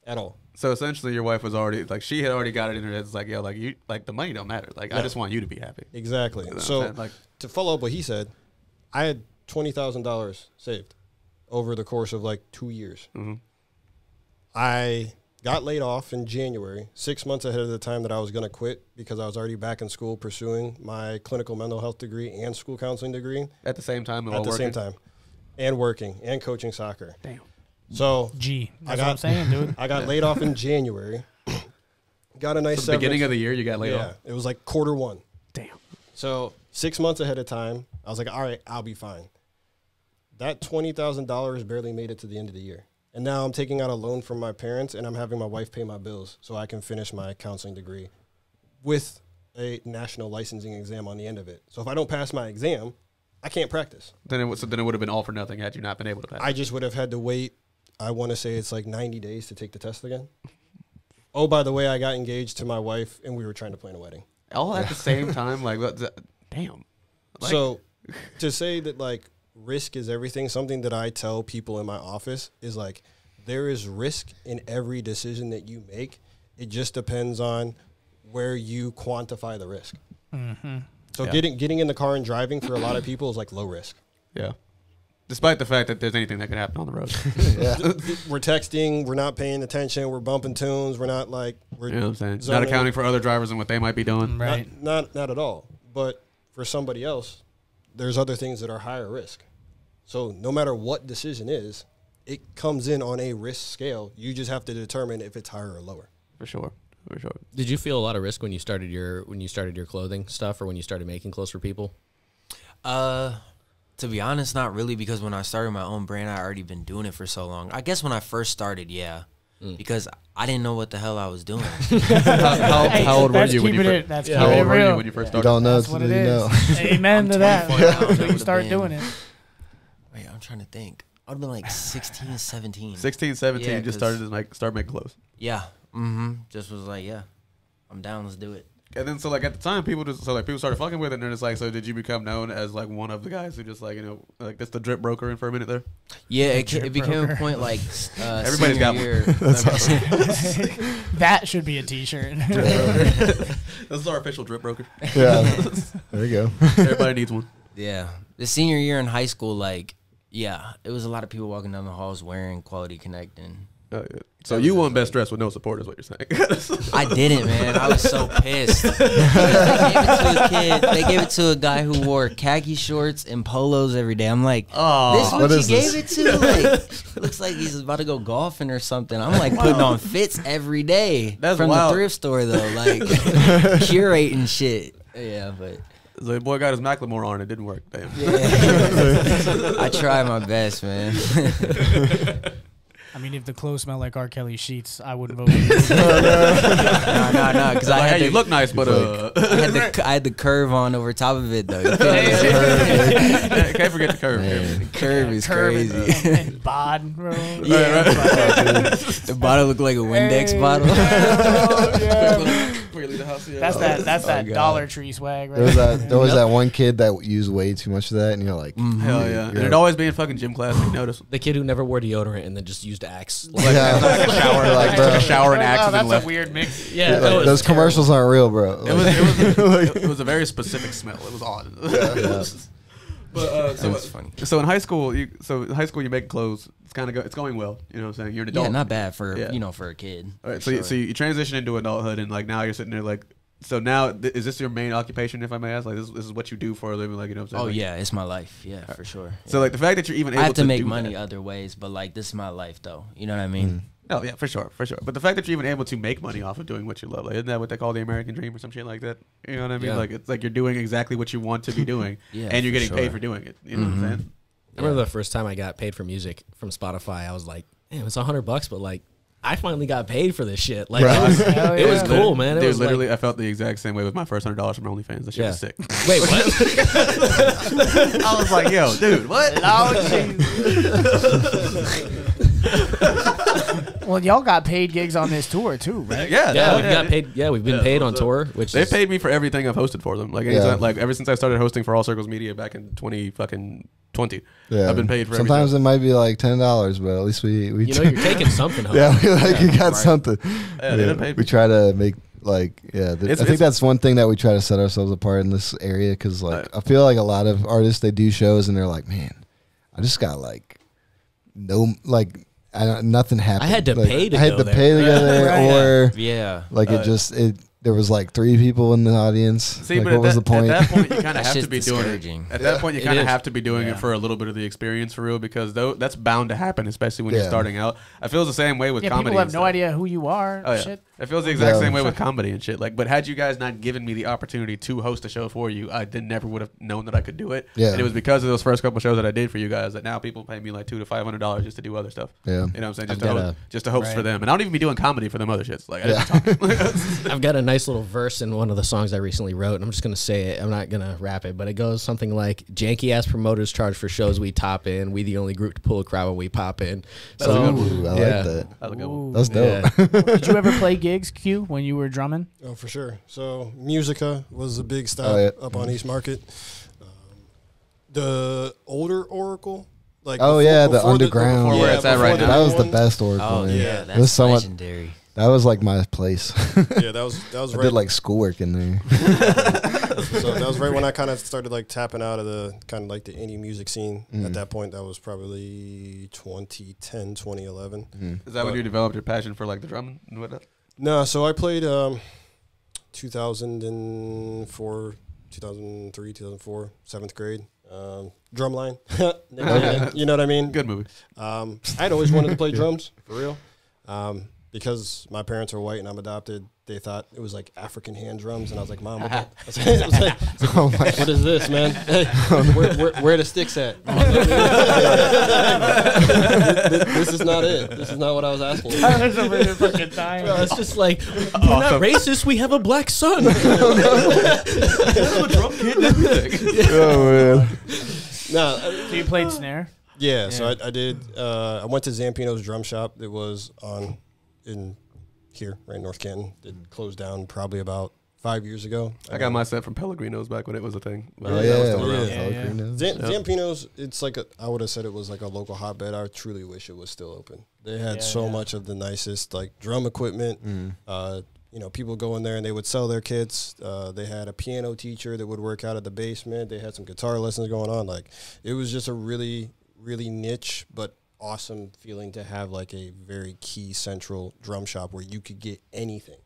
at all. So essentially, your wife was already she had already got it in her head. It's like, yo, you the money don't matter. I just want you to be happy. Exactly. You know so to follow up what he said, I had $20,000 saved over the course of 2 years. Mm-hmm. I got laid off in January, 6 months ahead of the time that I was going to quit because I was already back in school pursuing my clinical mental health degree and school counseling degree. At the same time? Same time. And working and coaching soccer. Damn. So that's what I'm saying, dude. I got laid off in January. Got a nice severance. Beginning of the year, you got laid off? Yeah, it was quarter one. Damn. So 6 months ahead of time, I was like, all right, I'll be fine. That $20,000 barely made it to the end of the year. And now I'm taking out a loan from my parents, and I'm having my wife pay my bills so I can finish my counseling degree with a national licensing exam on the end of it. So if I don't pass my exam, I can't practice. Then it would have been all for nothing had you not been able to pass. I just would have had to wait. I want to say it's 90 days to take the test again. Oh, by the way, I got engaged to my wife, and we were trying to plan a wedding. All at the same time? Damn. So to say that, risk is everything, something that I tell people in my office is, there is risk in every decision that you make. It just depends on where you quantify the risk. Mm-hmm. So getting in the car and driving for a lot of people is, low risk. Yeah. Despite the fact that there's anything that could happen on the road. We're texting. We're not paying attention. We're bumping tunes. We're not we're you know what I'm saying? Not accounting for other drivers and what they might be doing. Right. Not at all. But for somebody else, there's other things that are higher risk. So no matter what decision is, it comes in on a risk scale. You just have to determine if it's higher or lower. For sure. Did you feel a lot of risk when you started your clothing stuff, or when you started making clothes for people? To be honest, not really, because when I started my own brand, I already been doing it for so long. I guess when I first started, yeah. because I didn't know what the hell I was doing. How old were you when you first? That's How keeping it old were you real. when you first You started? don't know That's till what you it know. is. Amen to that. 24 now. Until you That start would've doing been- it. Wait, I'm trying to think. I would have been like 16, 17. 16, 17, Yeah, just 'cause- started to start making clothes. Yeah. Just was like, yeah, I'm down. Let's do it. And then so like at the time people started fucking with it, and then it's like, so did you become known as like one of the guys who just like, you know, like that's the drip broker in for a minute there? Yeah, it became a point like Everybody's got one. year. That should be a T-shirt. This is our official drip broker. Yeah, there you go. Everybody needs one. Yeah, the senior year in high school, like, yeah, it was a lot of people walking down the halls wearing Quality Connect, and Yeah. So you won best dressed with no support, is what you're saying? I didn't, man. I was so pissed. They gave it to a kid. They gave it to a guy who wore khaki shorts and polos every day. I'm like, Oh, this what what you is gave this? it to? Like, looks like he's about to go golfing or something. I'm like putting on fits every day That's from wild. the thrift store though, like curating shit. Yeah, but the boy got his Macklemore on, it didn't work. Damn. yeah. I try my best, man. I mean, if the clothes smell like R. Kelly sheets, I wouldn't vote for you. no, because I Like, had hey, you the, look nice, but I had the curve on over top of it though. You can't forget the curve. the curve is Curve crazy. and bod, bro. Yeah, the bottle looked like a Windex Hey. bottle. Oh, yeah. Before you leave the house, yeah. That's that God. Dollar Tree swag, right? There was that one kid that used way too much of that, and you're like, Hell yeah. And it'd always be in fucking gym class. You notice. The kid who never wore deodorant and then just used Axe. Like, yeah, Like a shower, like, bro. took a shower and Wow, accident that's left. a weird mix. yeah, like, that was those terrible. commercials aren't real, bro. It was a very specific smell. It was odd. But That was funny. so in high school, you make clothes. It's kind of it's going well. You know what I'm saying? You're an adult. Yeah, not bad for Yeah. for a kid. All right, for so sure. so you transition into adulthood, and like now you're sitting there like. So now, is this your main occupation, if I may ask? Like, this is what you do for a living, like, you know what I'm saying? Oh Like, yeah, it's my life. Yeah, for sure. So like the fact that you're even able I have to make do money that- other ways, but like this is my life though. You know what I mean? Oh yeah, for sure. But the fact that you're even able to make money off of doing what you love, like, isn't that what they call the American dream or some shit like that? You know what I mean? Yeah. Like it's like you're doing exactly what you want to be doing, Yeah, and you're for getting paid sure. for doing it. You know what I'm saying? I remember the first time I got paid for music from Spotify. I was like, damn, it's $100, but like, I finally got paid for this shit. Like, Right. it was cool, man. It Dude, was literally, like, I felt the exact same way with my first $100 from OnlyFans. That shit Yeah. was sick. wait, what? I was like, yo, dude, what? Well, y'all got paid gigs on this tour too, right? Yeah, we've got paid. Yeah, we've been paid on tour, which They is paid me for everything I've hosted for them. Like, Yeah. anytime, like ever since I started hosting for All Circles Media back in 2020, Yeah. I've been paid for Sometimes everything. it might be like $10, but at least we you know you're taking something home. yeah, we like you got right. something. Yeah, they done paid we me. try to make like I think it's- that's one thing that we try to set ourselves apart in this area because like I feel like a lot of artists they do shows and they're like, man, I just got like no like nothing happened. I had to Like, pay to I had go to there. pay to go there, Right. or Yeah. like there was like 3 people in the audience. See, like, but what was the point? At that point, you kind of That's have to just be doing it. discouraging. At that point, you It kind of is. have to be doing Yeah. it for a little bit of the experience for real, because that's bound to happen, especially when you're Yeah. starting out. I feel the same way with Yeah, comedy. people have and no stuff. idea who you are. Oh yeah, Shit. it feels the exact Yeah. same way with comedy and shit. Like, but had you guys not given me the opportunity to host a show for you, I then never would have known that I could do it. Yeah. And it was because of those first couple shows that I did for you guys that now people pay me like $200 to $500 just to do other stuff. Yeah. You know what I'm saying? I've got Just to host for Right. them, and I don't even be doing comedy for them other shits. Like, I Yeah. just talk. I've got a nice little verse in one of the songs I recently wrote, and I'm just gonna say it. I'm not gonna rap it, but it goes something like, "Janky ass promoters charge for shows we top in. We the only group to pull a crowd when we pop in." That's a good one. Ooh, I yeah. like that. That's a good one. Ooh. That's dope. Yeah. Did you ever play gigs, Q, when you were drumming? Oh, for sure. So Musica was a big stop Oh, yeah. up on East Market. The older Oracle, like Oh, yeah, the underground. Before where it's at before right the now. That new was the one. best Oracle. Oh man. yeah, It was that's so much. legendary. That was like my place. Yeah, that was I right. did like schoolwork in there. So that was right when I kind of started like tapping out of the kind of like the indie music scene. Mm-hmm. At that point, that was probably 2010, 2011. Mm-hmm. Is that when you developed your passion for like the drumming and whatnot? No, so I played 2004, 2003, 2004, 7th grade. Drumline. You know what I mean? Good movie. I'd always wanted to play drums, for real. because my parents are white and I'm adopted, they thought it was like African hand drums, and I was like, Mom, what, what is this, man? Hey, where are the sticks at? This is not it. This is not what I was asking. Tyler's over here fucking dying. Bro, it's just like, we're not racist. We have a black son. Oh man. No, So you played snare? yeah. So I did. I went to Zampino's drum shop. That was in here, right in North Canton. It closed down probably about 5 years ago. I got my set from Pellegrino's back when it was a thing. Oh That was still yeah, around. Zampino's, it's like I would have said it was like a local hotbed. I truly wish it was still open. They had so much of the nicest like drum equipment. You know, people go in there and they would sell their kits. They had a piano teacher that would work out of the basement. They had some guitar lessons going on. Like, it was just a really, really niche but awesome feeling to have like a very key central drum shop where you could get anything.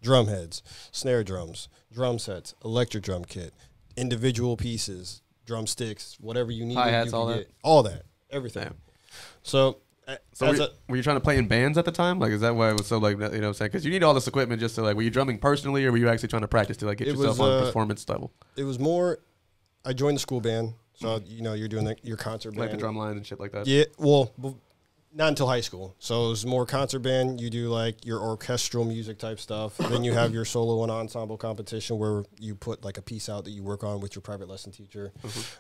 Drum heads, snare drums, drum sets, electric drum kit, individual pieces, drumsticks, whatever you need. Hi-hats, you all could that? get. All that. Everything. Damn. So Were you trying to play in bands at the time? Like, is that why it was so like, you know what I'm saying? Because you need all this equipment just to like, were you drumming personally, or were you actually trying to practice to like get yourself on a performance level? it was more, I joined the school band. So, you know, you're doing your concert band. Like the drum line and shit like that? Yeah, well, not until high school. So it was more concert band. You do like your orchestral music type stuff. Then you have your solo and ensemble competition where you put like a piece out that you work on with your private lesson teacher.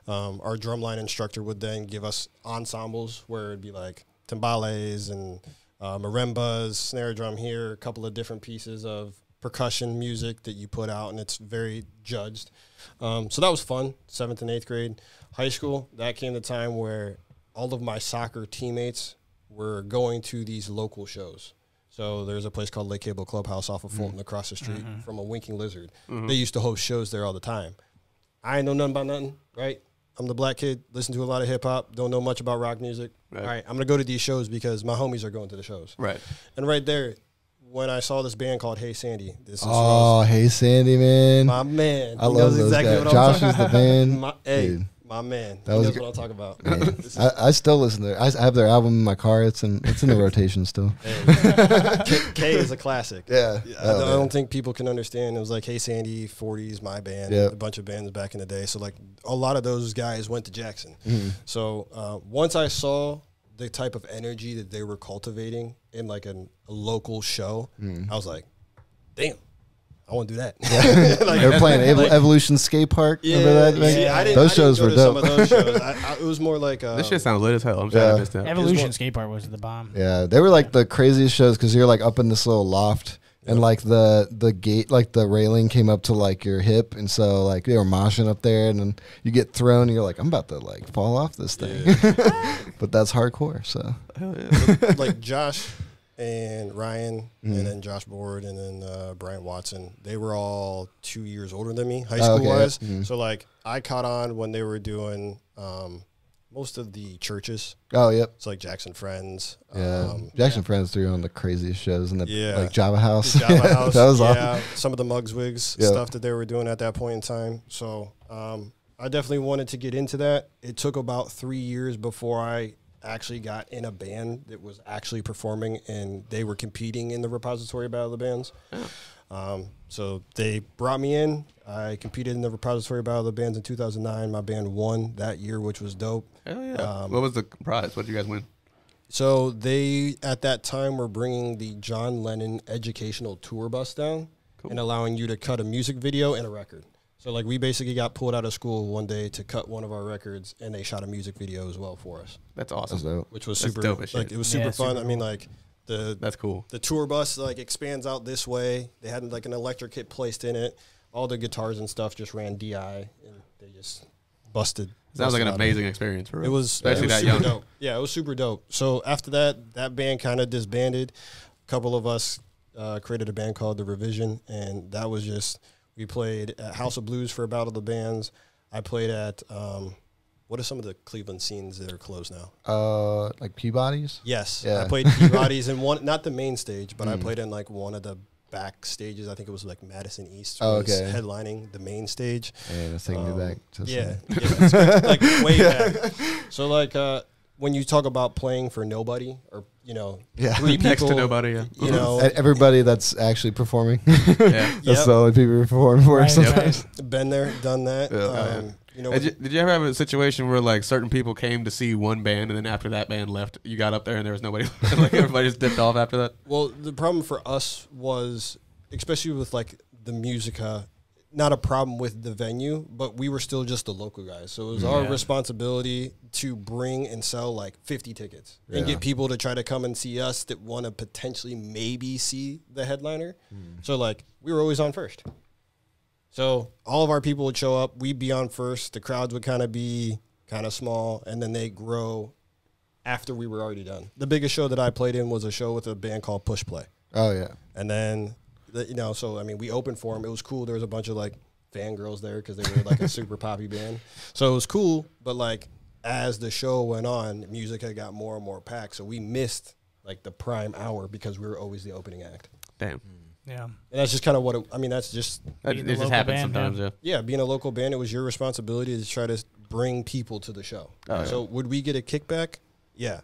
Our drumline instructor would then give us ensembles where it'd be like timbales and marimbas, snare drum here, a couple of different pieces of percussion music that you put out, and it's very judged. So that was fun, 7th and 8th grade. High school, that came the time where all of my soccer teammates were going to these local shows. So there's a place called Lake Cable Clubhouse off of Fulton across the street from a Winking Lizard. They used to host shows there all the time. I ain't know nothing about nothing, right? I'm the black kid, listen to a lot of hip-hop, don't know much about rock music. Right. All right, I'm going to go to these shows because my homies are going to the shows. Right. And right there, when I saw this band called Hey Sandy, this is Hey Sandy, man. my man. I love those guys. Josh is the band. Hey, my man. That He was knows gr- what I'm talking about. Man, I still listen to it. I have their album in my car. It's in the rotation still. K is a classic. Yeah. I don't think people can understand. It was like Hey Sandy, 40s, my band, Yep. a bunch of bands back in the day. So like a lot of those guys went to Jackson. So once I saw the type of energy that they were cultivating in like a local show, I was like, damn, I want to do that. Like, They were playing Evolution Skate Park. Remember that? See, I didn't, Those I didn't shows go were to dope. some of those shows. It was more like This shit sounds lit as hell. I'm trying to miss that. Evolution skate park was the bomb. Yeah, they were like the craziest shows because you're like up in this little loft and like the gate, like the railing came up to like your hip, and so like they were moshing up there, and then you get thrown, and you're like, I'm about to like fall off this thing, but that's hardcore. So Hell yeah. like Josh and Ryan, and then Josh Board, and then Brian Watson. They were all 2 years older than me, high school wise. So like I caught on when they were doing most of the churches. oh yep, It's like Jackson Friends. yeah. Jackson Friends threw on the craziest shows in the Yeah. like Java House. The Java House. That was yeah, some of the Mugswigs Yep. stuff that they were doing at that point in time. So I definitely wanted to get into that. It took about 3 years before I actually got in a band that was actually performing, and they were competing in the repository battle of the bands. So they brought me in. I competed in the repository battle of the bands in 2009. My band won that year, which was dope. Hell yeah. What was the prize? What did you guys win? So they, at that time, were bringing the John Lennon educational tour bus down and allowing you to cut a music video and a record. So, like, we basically got pulled out of school one day to cut one of our records, and they shot a music video as well for us, That's awesome. That's dope. which was That's super, dope as shit. like, it was super Yeah, fun. super I mean, like, That's cool. the tour bus, like, expands out this way. They had, like, an electric kit placed in it. All the guitars and stuff just ran DI, and they just busted. Sounds like an busted out. amazing experience for real. It was especially that super young. dope. Yeah, it was super dope. So after that, that band kind of disbanded. A couple of us created a band called The Revision, and that was just, we played at House of Blues for a Battle of the Bands. I played at, what are some of the Cleveland scenes that are closed now? Like Peabody's. Yes, Yeah. I played Peabody's in one, not the main stage, but I played in like one of the back stages. I think it was like Madison East. Oh, was okay. headlining the main stage. And it's taking me back to Yeah, some- it's like way back. So like when you talk about playing for nobody or, Yeah. 3 people. Next to nobody, yeah. You know, Everybody that's actually performing. Yeah. That's Yep. the only people you're performing for Right, sometimes. been there, done that. Yeah. Did you ever have a situation where like certain people came to see one band and then after that band left, you got up there and there was nobody, like everybody just dipped off after that? Well, the problem for us was, especially with like the Musica, not a problem with the venue, but we were still just the local guys. So it was our responsibility to bring and sell like 50 tickets and get people to try to come and see us that want to potentially maybe see the headliner. So like we were always on first. So all of our people would show up. We'd be on first. The crowds would kind of be kind of small, and then they grow after we were already done. The biggest show that I played in was a show with a band called Push Play. Oh, yeah. And then, so, I mean, we opened for them. It was cool. There was a bunch of, like, fangirls there because they were, like, a super poppy band. So it was cool, but, like, as the show went on, music had got more and more packed. So we missed, like, the prime hour because we were always the opening act. Damn. Yeah. And that's just kind of what that's just... It the just local happens band, sometimes, yeah. yeah. Yeah, being a local band, it was your responsibility to try to bring people to the show. Oh, yeah. So would we get a kickback? Yeah.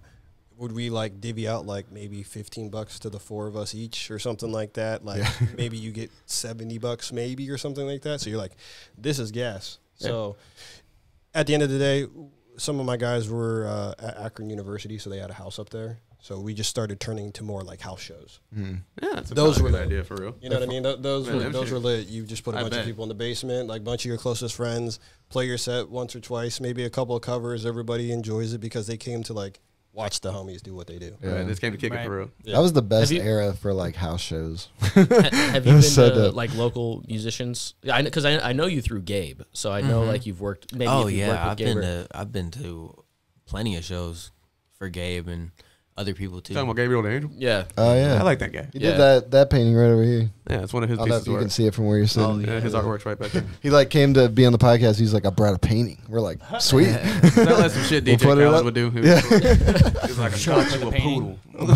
Would we like divvy out like maybe $15 to the 4 of us each or something like that? Like maybe you get $70 maybe or something like that. So you're like, this is gas. Yeah. So at the end of the day, some of my guys were at Akron University, so they had a house up there. So we just started turning to more like house shows. Yeah, that's those were a good idea for real. You know what I mean? Those were lit. You just put a bunch bet. of people in the basement, like a bunch of your closest friends, play your set once or twice, maybe a couple of covers. Everybody enjoys it because they came to like watch the homies do what they do. Yeah, this came to kick it for real. Yeah. That was the best Have you- era for like house shows. Have you been So to dope. like local musicians? Because I know you through Gabe, so I know like you've worked. Maybe Oh if you've worked yeah, with Gabe I've been to plenty of shows for Gabe and other people too. Talking about Gabriel the Angel? Yeah. Oh, yeah. I like that guy. He Yeah. did that painting right over here. Yeah, it's one of his I don't know pieces if you of can work. see it from where you're sitting. Yeah, his artwork's right back there. He like came to be on the podcast. He's like, I brought a painting. We're like, sweet. Sounds like some shit We'll DJ put it Khaled up. would do. Yeah. He's like, Show I up got with you a a painting. poodle.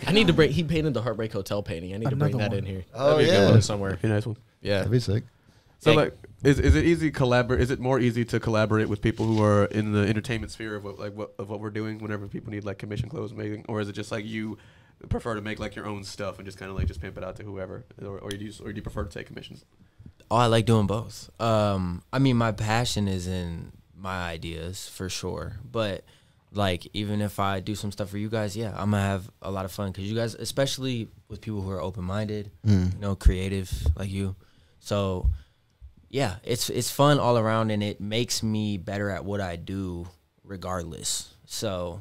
I need to bring. He painted the Heartbreak Hotel painting. I need to bring Another that one. in here. Oh, That'd be a good yeah. one. Somewhere. Be a nice one. Yeah. That'd be sick. So Hey. like, is it easy collaborate? Is it more easy to collaborate with people who are in the entertainment sphere of what we're doing? Whenever people need like commission clothes making, or is it just like you prefer to make like your own stuff and just kind of like just pimp it out to whoever, or do you prefer to take commissions? Oh, I like doing both. I mean, my passion is in my ideas for sure, but like even if I do some stuff for you guys, yeah, I'm gonna have a lot of fun because you guys, especially with people who are open-minded, you know, creative like you. So yeah, it's fun all around, and it makes me better at what I do regardless. So,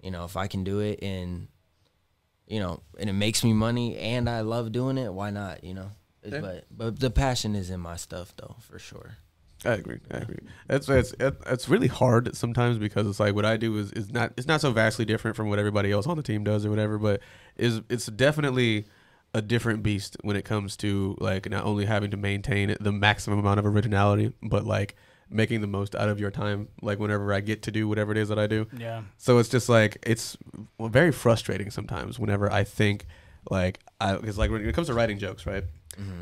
you know, if I can do it and, you know, and it makes me money and I love doing it, why not, you know? Yeah. But the passion is in my stuff though, for sure. I agree. It's really hard sometimes because it's like what I do is not so vastly different from what everybody else on the team does or whatever, but it's definitely a different beast when it comes to like not only having to maintain the maximum amount of originality, but like making the most out of your time, like whenever I get to do whatever it is that I do. Yeah. So it's just like it's very frustrating sometimes whenever I think like because like when it comes to writing jokes, right?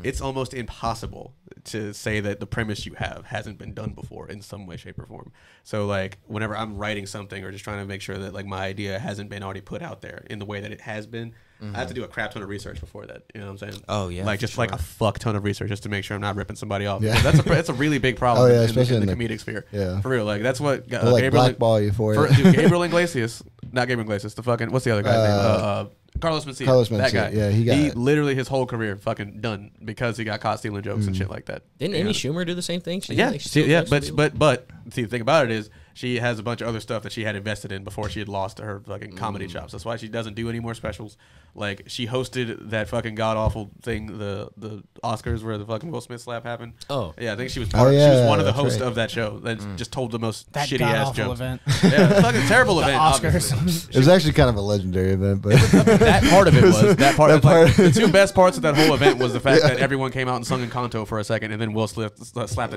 It's almost impossible to say that the premise you have hasn't been done before in some way, shape, or form. So like whenever I'm writing something or just trying to make sure that like my idea hasn't been already put out there in the way that it has been, I have to do a crap ton of research before that. You know what I'm saying? Oh yeah, Like just like a fuck ton of research just to make sure I'm not ripping somebody off. Yeah. Because that's a really big problem Oh, yeah, in especially the in the- comedic sphere. Yeah. For real. Like that's what They'll like blackball you for it. Dude, Gabriel Iglesias, not Gabriel Iglesias, the fucking what's the other guy's name? Carlos Mencia. Carlos That Mencia, guy. yeah, he got- literally his whole career fucking done because he got caught stealing jokes and shit like that. Didn't You Amy know? Schumer do the same thing? She Yeah, like, steal yeah, jokes from people? but see the thing about it is she has a bunch of other stuff that she had invested in before she had lost her fucking comedy chops. That's why she doesn't do any more specials. Like she hosted that fucking god awful thing, the Oscars where the fucking Will Smith slap happened. Oh. Yeah, I think she was Oh, she was yeah, one of the that's hosts right. of that show that just told the most That shitty god ass awful jokes. event. Yeah, fucking terrible event. Oscars. Obviously. It was actually kind of a legendary event, but That part of it was that part. That part- Like, the two best parts of that whole event was the fact that everyone came out and sung in Kanto for a second, and then Will slapped the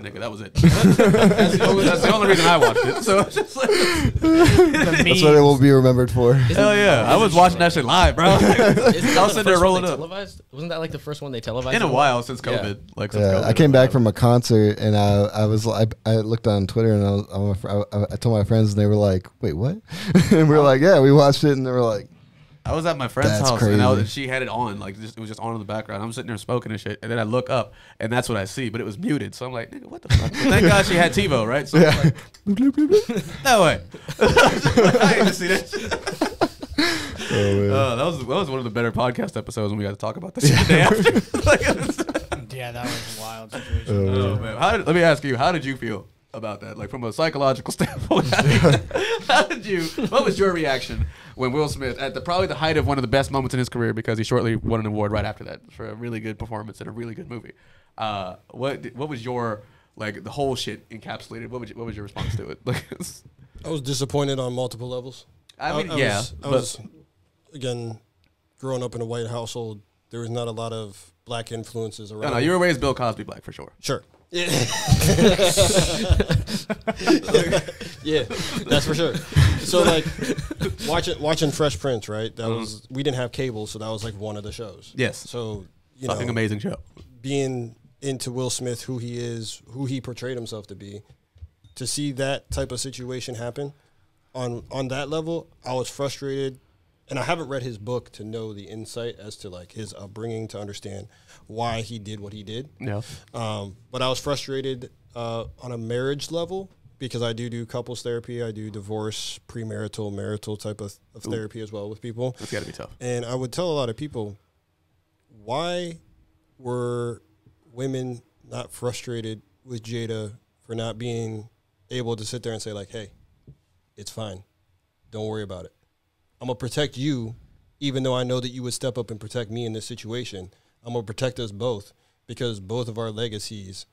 nigga. That was it. That's the only reason I watched it. So it's just like, That's what it will be remembered for. hell yeah. I was watching that shit live, bro. I was sitting there rolling up. Televised? Wasn't that like the first one they televised? In a while since Yeah. COVID. Like, since Yeah, COVID I came back from a concert and I looked on Twitter and I told my friends and they were like, "Wait, what?" And we were like, "Yeah, we watched it," and they were like, I was at my friend's That's house crazy. and she had it on, like it was just on in the background. I'm sitting there smoking and shit, and then I look up and that's what I see, but it was muted. So I'm like, nigga, what the fuck? But thank God she had TiVo, right? So I'm like, no way. I didn't see that shit. That was one of the better podcast episodes when we got to talk about this shit the day after. Like, Yeah, that was a wild situation. oh man, let me ask you, how did you feel about that? Like from a psychological standpoint, what was your reaction when Will Smith, at probably the height of one of the best moments in his career, because he shortly won an award right after that for a really good performance in a really good movie? What was your, like, the whole shit encapsulated? What was your response to it? Like, I was disappointed on multiple levels. I mean, I was again growing up in a white household. There was not a lot of black influences around. no, you were raised Bill Cosby black for sure. Sure. Yeah. Yeah, that's for sure. So like watching Fresh Prince, right? That was, we didn't have cable, so that was like one of the shows. Yes. So Fucking amazing show. Being into Will Smith, who he is, who he portrayed himself to be, to see that type of situation happen on that level, I was frustrated. And I haven't read his book to know the insight as to like his upbringing to understand why he did what he did. Yeah. But I was frustrated on a marriage level because I do couples therapy. I do divorce, premarital, marital type of therapy as well with people. That's got to be tough. And I would tell a lot of people, why were women not frustrated with Jada for not being able to sit there and say like, hey, it's fine. Don't worry about it. I'm going to protect you, even though I know that you would step up and protect me in this situation. I'm going to protect us both because both of our legacies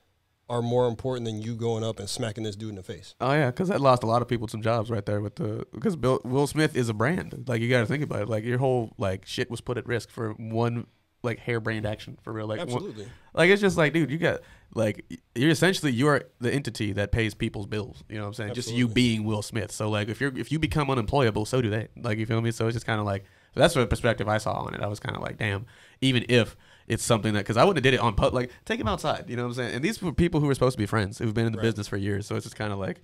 are more important than you going up and smacking this dude in the face. Oh yeah, because that lost a lot of people some jobs right there because Will Smith is a brand. Like, you got to think about it. Like, your whole like shit was put at risk for one like harebrained action for real. Like, Absolutely. Like, it's just like, dude, you got like, you're the entity that pays people's bills. You know what I'm saying? Absolutely. Just you being Will Smith. So like, if you become unemployable, so do they. Like, you feel me? So it's just kind of like, that's the perspective I saw on it. I was kind of like, damn, even if it's something that, because I wouldn't have did it on like, take him outside. You know what I'm saying? And these were people who were supposed to be friends, who've been in the business for years. So it's just kind of like,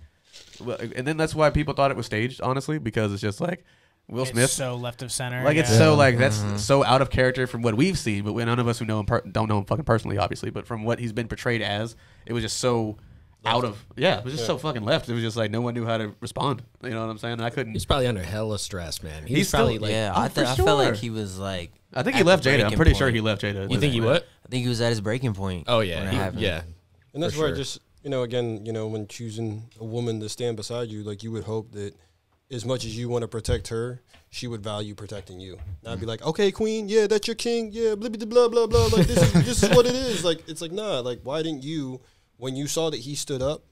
well, and then that's why people thought it was staged, honestly, because it's just like, Will Smith, It's so left of center. like, it's so like, that's so out of character from what we've seen, but none of us who know him don't know him fucking personally, obviously, but from what he's been portrayed as, it was just so out of, it was just so fucking left. It was just like, no one knew how to respond. You know what I'm saying? And I couldn't. He's probably under hella stress, man. He's He's probably still- like, Yeah, Oh, I for felt like sure. he was like. I think at he left the Jada. I'm breaking pretty sure point. he left Jada. you think he what? I think he was at his breaking point. Oh when yeah, it happened. yeah. And that's For where sure. I just, again, when choosing a woman to stand beside you, like you would hope that as much as you want to protect her, she would value protecting you. Not be like, okay, queen, yeah, that's your king, yeah, blah, blah, blah, blah, like this is what it is. Like, it's like, nah, like, why didn't you, when you saw that he stood up,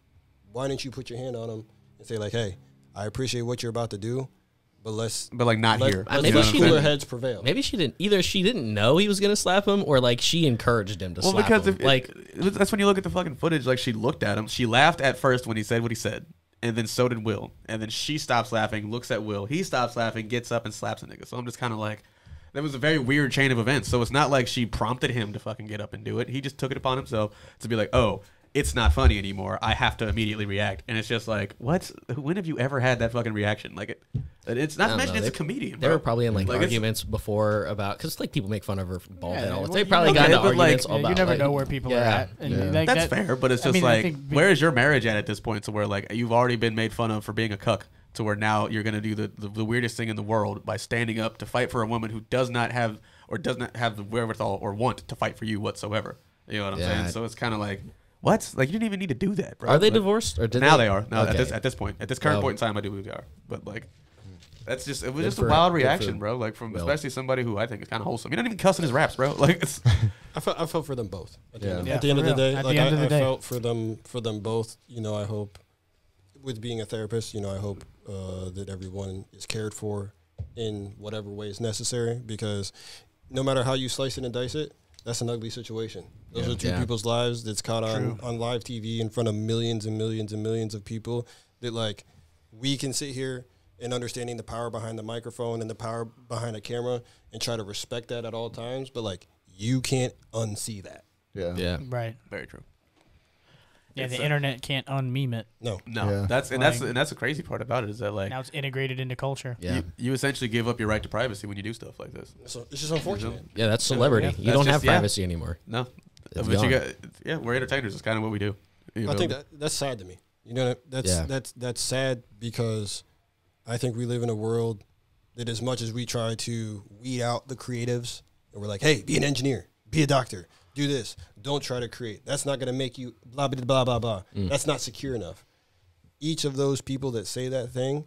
why didn't you put your hand on him and say like, hey, I appreciate what you're about to do, but like, not here. Let's Maybe let she cooler didn't- heads prevail. Maybe she didn't know he was gonna slap him, or like she encouraged him to Well, slap because him. that's when you look at the fucking footage. Like, she looked at him. She laughed at first when he said what he said, and then so did Will. And then she stops laughing, looks at Will. He stops laughing, gets up and slaps a nigga. So I'm just kind of like, that was a very weird chain of events. So it's not like she prompted him to fucking get up and do it. He just took it upon himself to be like, oh, it's not funny anymore. I have to immediately react. And it's just like, what? When have you ever had that fucking reaction? Like, it's not I to don't mention know. it's a comedian. They bro. were probably in like it's- arguments before about, because like people make fun of her bald head all the well, time. They you probably never- got into Okay, but, like, arguments Yeah, about. you never like, know where people are yeah, at. And yeah. like That's that- fair, but it's I just mean, I like, think where is your marriage at this point to where like you've already been made fun of for being a cuck, to where now you're going to do the weirdest thing in the world by standing up to fight for a woman who does not have the wherewithal or want to fight for you whatsoever. You know what I'm Yeah. saying? So it's kind of like, what? Like, you didn't even need to do that, bro. Are they Like, divorced or did now they? they are. No, Okay. at this point, at this current Oh. point in time, I do believe they are. But like, it was Good just a for- wild good reaction, for bro. Like, from Will. especially somebody who I think is kind of wholesome. He doesn't even cuss in his raps, bro. Like, it's I felt for them both. At the Yeah. end, Yeah, at the end for of the real. day, At like the end of the I day. felt for them both. I hope, with being a therapist, I hope that everyone is cared for in whatever way is necessary. Because no matter how you slice it and dice it, that's an ugly situation. Those are two Yeah. people's lives that's caught on live TV in front of millions and millions and millions of people. That like we can sit here and understanding the power behind the microphone and the power behind a camera and try to respect that at all times. But like, you can't unsee that. Yeah. Right. Very true. Yeah, It's the internet can't unmeme it. No. No, Yeah. that's the crazy part about it is that like Now it's integrated into culture. Yeah. you essentially give up your right to privacy when you do stuff like this. So it's just unfortunate. Yeah, that's celebrity. Yeah. You That's don't just- have yeah. privacy anymore. No, It's but gone. you got we're entertainers. It's kind of what we do. You I know? think that's sad to me. You know, that's sad because I think we live in a world that as much as we try to weed out the creatives and we're like, hey, be an engineer, be a doctor, do this, don't try to create. That's not going to make you blah, blah, blah, blah, blah. That's not secure enough. Each of those people that say that thing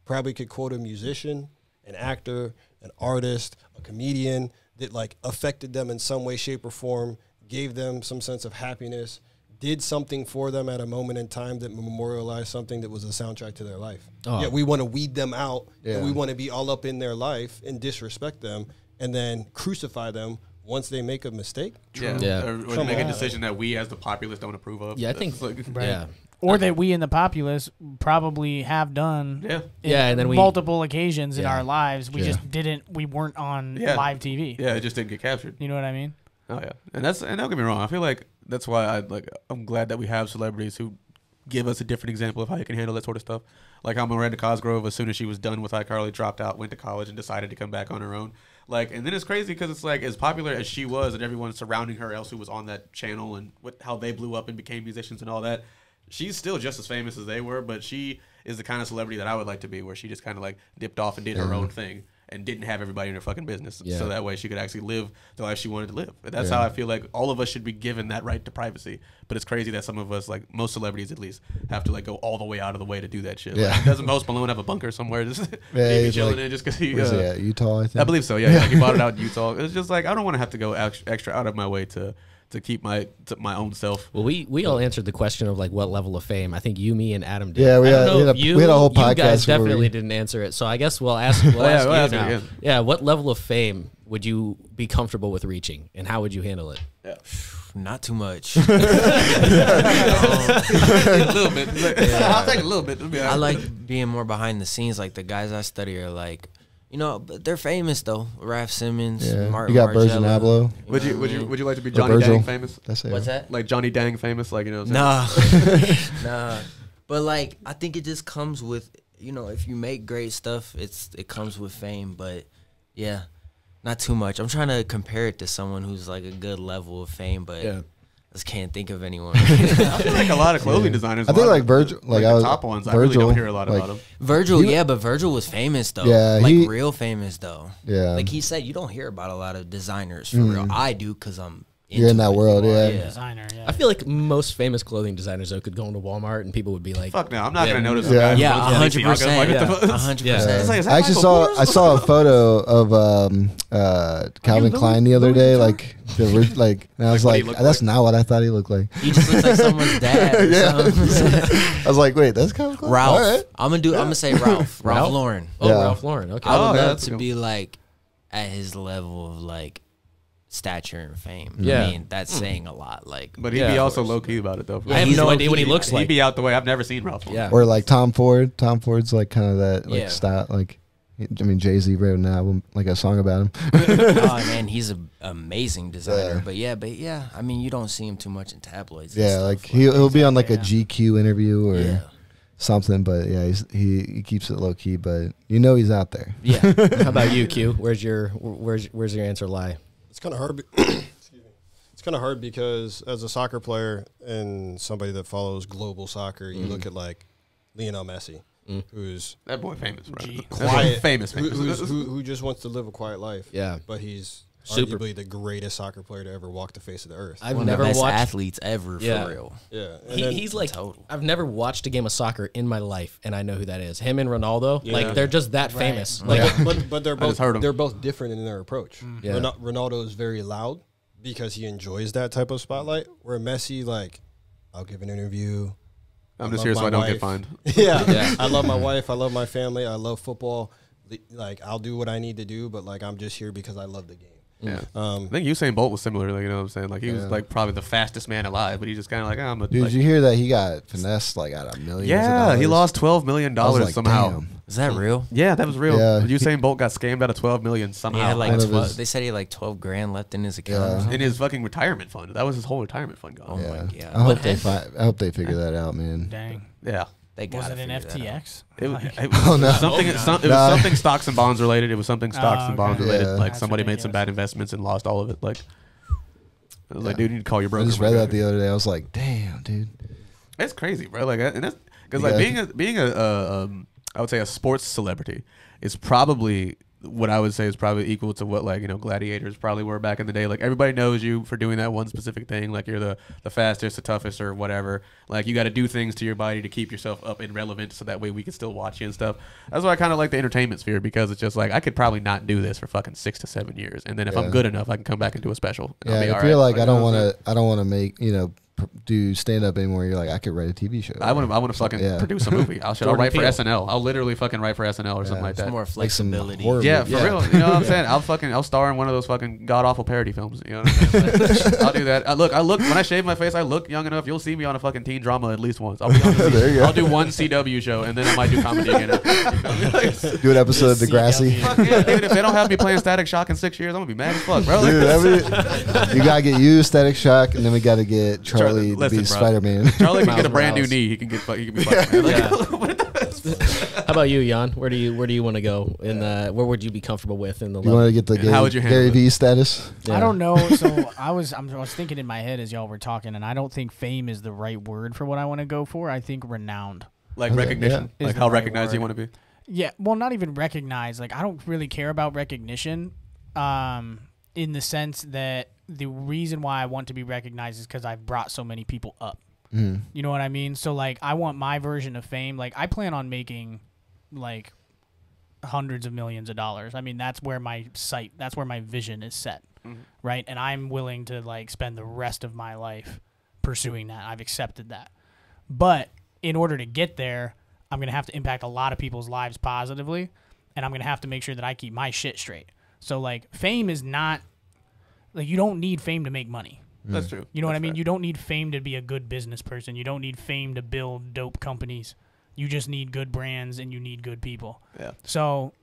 probably could quote a musician, an actor, an artist, a comedian that like affected them in some way, shape, or form, gave them some sense of happiness, did something for them at a moment in time that memorialized something that was a soundtrack to their life. Oh. Yet we want to weed them out, Yeah. and we want to be all up in their life and disrespect them and then crucify them once they make a mistake. Yeah. Or Come make a on. decision that we as the populace don't approve of. Yeah, I think. It's like, Right. Yeah. Or that we in the populace probably have done yeah, in Yeah, and then we- multiple occasions in Yeah. our lives. We Yeah. just we weren't on Yeah. live TV. yeah. It just didn't get captured. You know what I mean? Oh yeah, and don't get me wrong. I feel like that's why I'm glad that we have celebrities who give us a different example of how you can handle that sort of stuff. Like how Miranda Cosgrove, as soon as she was done with iCarly, dropped out, went to college, and decided to come back on her own. Like, and then it's crazy because it's like as popular as she was, and everyone surrounding her else who was on that channel and how they blew up and became musicians and all that. She's still just as famous as they were, but she is the kind of celebrity that I would like to be, where she just kind of like dipped off and did her own thing and didn't have everybody in her fucking business. Yeah. So that way she could actually live the life she wanted to live. And that's Yeah. how I feel like all of us should be given that right to privacy. But it's crazy that some of us, like most celebrities at least, have to like go all the way out of the way to do that shit. Yeah. Like, doesn't Post Malone have a bunker somewhere? Just Yeah, maybe he's chilling like- in just because he. Where's he at? Utah, I think. I believe so. Yeah, like he bought it out in Utah. It's just like I don't want to have to go extra out of my way to keep my own self. Well, we all answered the question of like what level of fame. I think you, me, and Adam did. Yeah, we I don't had- know we if had a- you, we had a whole you podcast guys where we- definitely didn't answer it. So I guess we'll ask you we'll ask it now. again. Yeah, what level of fame would you be comfortable with reaching, and how would you handle it? Not too much. A little bit. I'll take a little bit. I like being more behind the scenes. Like the guys I study are like, you know, but they're famous though. Raph Simmons, Yeah. Martin You got Virgin Margiela. Abloh. Would know you what would I you mean? would you like to be Or Johnny Virgil. Dang famous? That's it. What's that? Like Johnny Dang famous? Like, you know what I'm saying? Nah, nah. But like, I think it just comes with, you know, if you make great stuff, it comes with fame. But yeah, not too much. I'm trying to compare it to someone who's like a good level of fame, but Yeah. I just can't think of anyone. I feel like a lot of clothing designers. I think a lot like of- Virgil, like I the was top ones. I really Virgil, don't hear a lot like, about them. Virgil, He- yeah, but Virgil was famous though. Yeah, like he- real famous though. Yeah. Like he said, you don't hear about a lot of designers for real. I do because I'm. You're in into that it. world, yeah. Designer. Yeah. I feel like most famous clothing designers though could go into Walmart and people would be like, Fuck no, I'm not Yeah. gonna notice. Yeah. some guy Yeah, who goes to 100%. Balenciaga, like, Yeah, what the fuck? 100%. Yeah. It's like, is that I actually Michael Kors? I saw a photo of Calvin Klein the other day, like and I was Like what he like, looked that's like? not what I thought he looked like. He just looks like someone's dad. Or Yeah. something. I was like, wait, that's Calvin Klein. Ralph. All right. I'm gonna say Ralph. Ralph Ralph? Lauren. oh, Yeah. Ralph Lauren. Okay. I would Oh, yeah, love that's to cool. be like at his level of like stature and fame. Yeah. I mean, that's saying a lot. Like, But he'd Yeah, be of also course. low key about it though. I have he's no low idea what he key. looks He'd like. be out the way. I've never seen Ralph. Yeah. Or like Tom Ford. Tom Ford's like kind of that like Yeah. style. Like, I mean, Jay-Z wrote an album, like a song about him. oh man, he's an amazing designer. Yeah. But yeah, I mean, you don't see him too much in tabloids. and Yeah, stuff. like he'll be on like a Exactly, GQ interview or yeah. something. But yeah, he keeps it low key. But you know he's out there. Yeah. How about you, Q? Where's your answer lie? It's kind of hard. Excuse me. It's kind of hard because as a soccer player and somebody that follows global soccer, you look at like Lionel Messi, who's That boy famous, bro. Gee. That boy quiet, famous. who just wants to live a quiet life. Yeah. But he's Super. arguably the greatest soccer player to ever walk the face of the earth. I've One of never the best watched. athletes ever, Yeah. for real. Yeah. And then He's like, Total. I've never watched a game of soccer in my life, and I know who that is. Him and Ronaldo, Yeah. like they're just that Right. famous. Like, but they're I just both heard him. they're both different in their approach. Yeah. Ronaldo is very loud because he enjoys that type of spotlight. Where Messi, like, I'll give an interview. I'm I just love here so my I don't wife. get fined. Yeah. I love my wife. I love my family. I love football. Like, I'll do what I need to do, but like I'm just here because I love the game. Yeah. I think Usain Bolt was similar. Like, you know what I'm saying? Like, he was like probably the fastest man alive, but he just kind of like, I'm a dude. like, Did you hear that he got finessed like out of millions? Yeah, he lost $12 million like, somehow. damn. Is that real? Yeah, that was real. Yeah. Usain Bolt got scammed out of $12 million somehow. He had like One of 12, his- they said he had like 12 grand left in his account. or Yeah. something. in his fucking retirement fund. That was his whole retirement fund gone. Oh Yeah. my god! I hope What they the- I hope they figure that out, man. Dang. Yeah. They Was gotta it an figure that out. FTX? It was, Like- it was Oh, no. something. It was Nah. something stocks and bonds related. It was something stocks and bonds okay. related. Yeah. Like That's somebody made some ridiculous. bad investments and lost all of it. Like, I was like, Yeah. dude, you need to call your I broker. just my read guy. that the other day. I was like, damn, dude. It's crazy, bro. Like, and that's because Yeah. like being a I would say a sports celebrity is probably what I would say is probably equal to what, like, you know, gladiators probably were back in the day. Like, everybody knows you for doing that one specific thing. Like, you're the fastest, the toughest, or whatever. Like, you got to do things to your body to keep yourself up and relevant, so that way we can still watch you and stuff. That's why I kind of like the entertainment sphere, because it's just like I could probably not do this for fucking 6 to 7 years, and then if I'm Yeah. good enough, I can come back and do a special. And Yeah, I'll be if all you're right. like, I you don't know what I'm want saying? to, I don't want to make, you know, do stand up anymore. You're like, I could write a TV show. I want to fucking Yeah. produce a movie. I'll Jordan write for Peele. SNL. I'll literally fucking write for SNL or something like It's that. more Like some flexibility. horror Yeah, movie. for real. You know what I'm saying? I'll star in one of those fucking god awful parody films. You know what I'm saying? Like, I'll do that. I look when I shave my face, I look young enough. You'll see me on a fucking teen drama at least once. I'll be on There you go. I'll do one CW show, and then I might do comedy again. You feel me? Like, Do an episode of Degrassi. fuck yeah, dude. If they don't have me playing Static Shock in 6 years, I'm gonna be mad as fuck, bro. Like, Dude, you gotta get you, Static Shock, and then we gotta get Charlie to listen, be bro. Spider Man. Charlie can Miles get a brand new Morales. knee. He can be Spider-Man. How about you, Jan? Where do you want to go? In where would you be comfortable with in the You level? want to get the And how would you handle Gary it? Vee status? Yeah. I don't know. So I was thinking in my head as y'all were talking, and I don't think fame is the right word for what I want to go for. I think renowned. Like Okay, recognition, yeah. like Is how the right recognized you word. want to be. Yeah, well, not even recognized. Like, I don't really care about recognition, in the sense that the reason why I want to be recognized is because I've brought so many people up. Mm. You know what I mean? So, like, I want my version of fame. Like, I plan on making, like, hundreds of millions of dollars. I mean, that's where my vision is set, right? And I'm willing to, like, spend the rest of my life pursuing that. I've accepted that. But in order to get there, I'm going to have to impact a lot of people's lives positively, and I'm going to have to make sure that I keep my shit straight. So, like, fame is not, like, you don't need fame to make money. That's true. You know what I That's mean? fair. You don't need fame to be a good business person. You don't need fame to build dope companies. You just need good brands, and you need good people. Yeah. So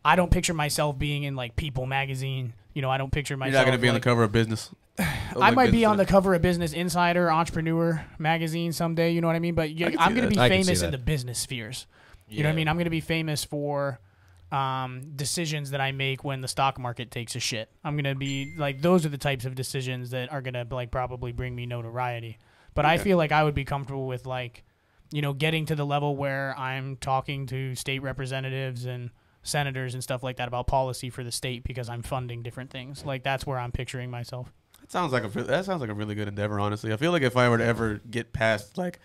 I don't picture myself being in, like, People magazine. You know, I don't picture myself. You're not going to be on the like, cover of Business. I might be on the cover of Business Insider, Entrepreneur magazine someday. You know what I mean? But I can I'm see going to that. be I can see famous in that. the business spheres. You know what I mean? I'm going to be famous for decisions that I make when the stock market takes a shit. I'm going to be like, those are the types of decisions that are going to, like, probably bring me notoriety. But I feel like I would be comfortable with, like, you know, getting to the level where I'm talking to state representatives and senators and stuff like that about policy for the state because I'm funding different things. Like, that's where I'm picturing myself. That sounds like a really good endeavor, honestly. I feel like if I were to ever get past, like,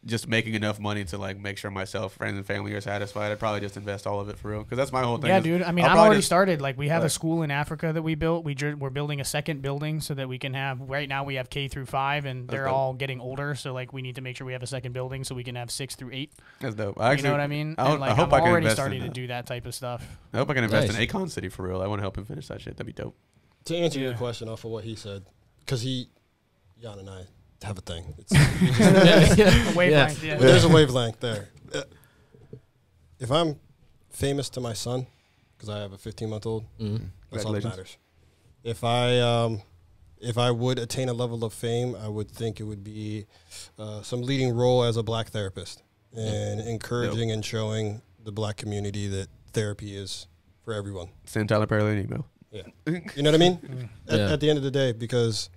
just making enough money to, like, make sure myself, friends, and family are satisfied, I'd probably just invest all of it for real. Because that's my whole thing. Yeah, is dude. I mean, I'll I've probably already just- started. Like, we have a Right. school in Africa that we built. We're building a second building so that we can have. Right now, we have K through 5, and they're dope. all getting older. So, like, we need to make sure we have a second building so we can have 6 through 8. That's dope. You know what I mean? I And, like, hope I'm I can already invest starting in to that. do that type of stuff. I hope I can invest Nice. in Akon City for real. I want to help him finish that shit. That'd be dope. To answer your Yeah. question off of what he said, because Jan and I have a thing. It's, A wavelength, yeah. There's a wavelength there. If I'm famous to my son, because I have a 15-month-old, that's all that Congratulations. matters. If I would attain a level of fame, I would think it would be some leading role as a black therapist and encouraging and showing the black community that therapy is for everyone. Send Tyler Perry an email. Yeah. You know what I mean? Yeah. At the end of the day, because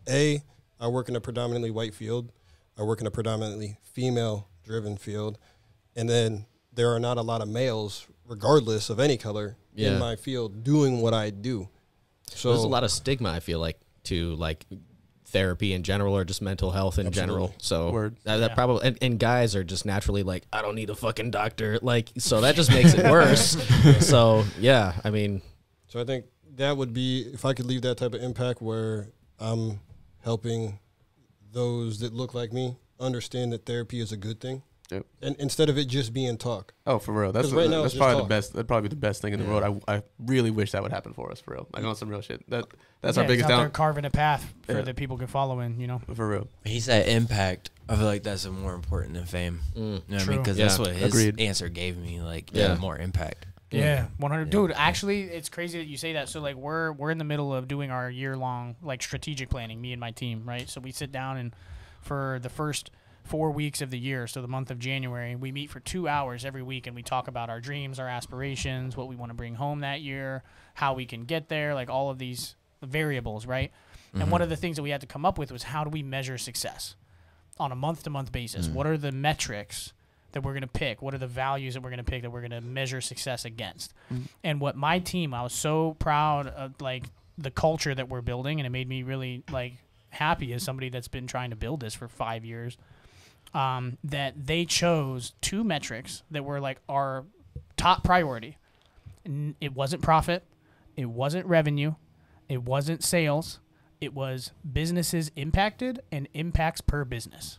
I work in a predominantly white field. I work in a predominantly female-driven field. And then there are not a lot of males, regardless of any color, Yeah. in my field doing what I do. So There's a lot of stigma, I feel like, to like therapy in general or just mental health in general. So Word. that Yeah. probably and guys are just naturally like, I don't need a fucking doctor. Like, so that just makes it worse. So yeah, I mean, So I think that would be, if I could leave that type of impact where I'm helping those that look like me understand that therapy is a good thing. Yep. And instead of it just being talk. Oh, for real. That's 'Cause right now that's it's just probably the talk. best. That'd probably be the best thing in the world. I really wish that would happen for us, for real. Like on some real shit. That's Yeah, our biggest it's out there down. carving a path for Yeah. that people can follow in. You know. For real. He said impact. I feel like that's more important than fame. You know what I True. mean? Because that's Yeah. what his Agreed. answer gave me. Like, Yeah. more impact. Yeah, 100. Dude, actually, it's crazy that you say that. So, like, we're in the middle of doing our year-long, like, strategic planning, me and my team, right? So we sit down and for the first 4 weeks of the year, so the month of January, we meet for 2 hours every week and we talk about our dreams, our aspirations, what we want to bring home that year, how we can get there, like all of these variables, right? And one of the things that we had to come up with was how do we measure success on a month-to-month basis? What are the metrics that we're going to pick? What are the values that we're going to pick that we're going to measure success against? And what my team, I was so proud of, like, the culture that we're building, and it made me really, like, happy as somebody that's been trying to build this for 5 years, that they chose 2 metrics that were, like, our top priority. It wasn't profit. It wasn't revenue. It wasn't sales. It was businesses impacted and impacts per business.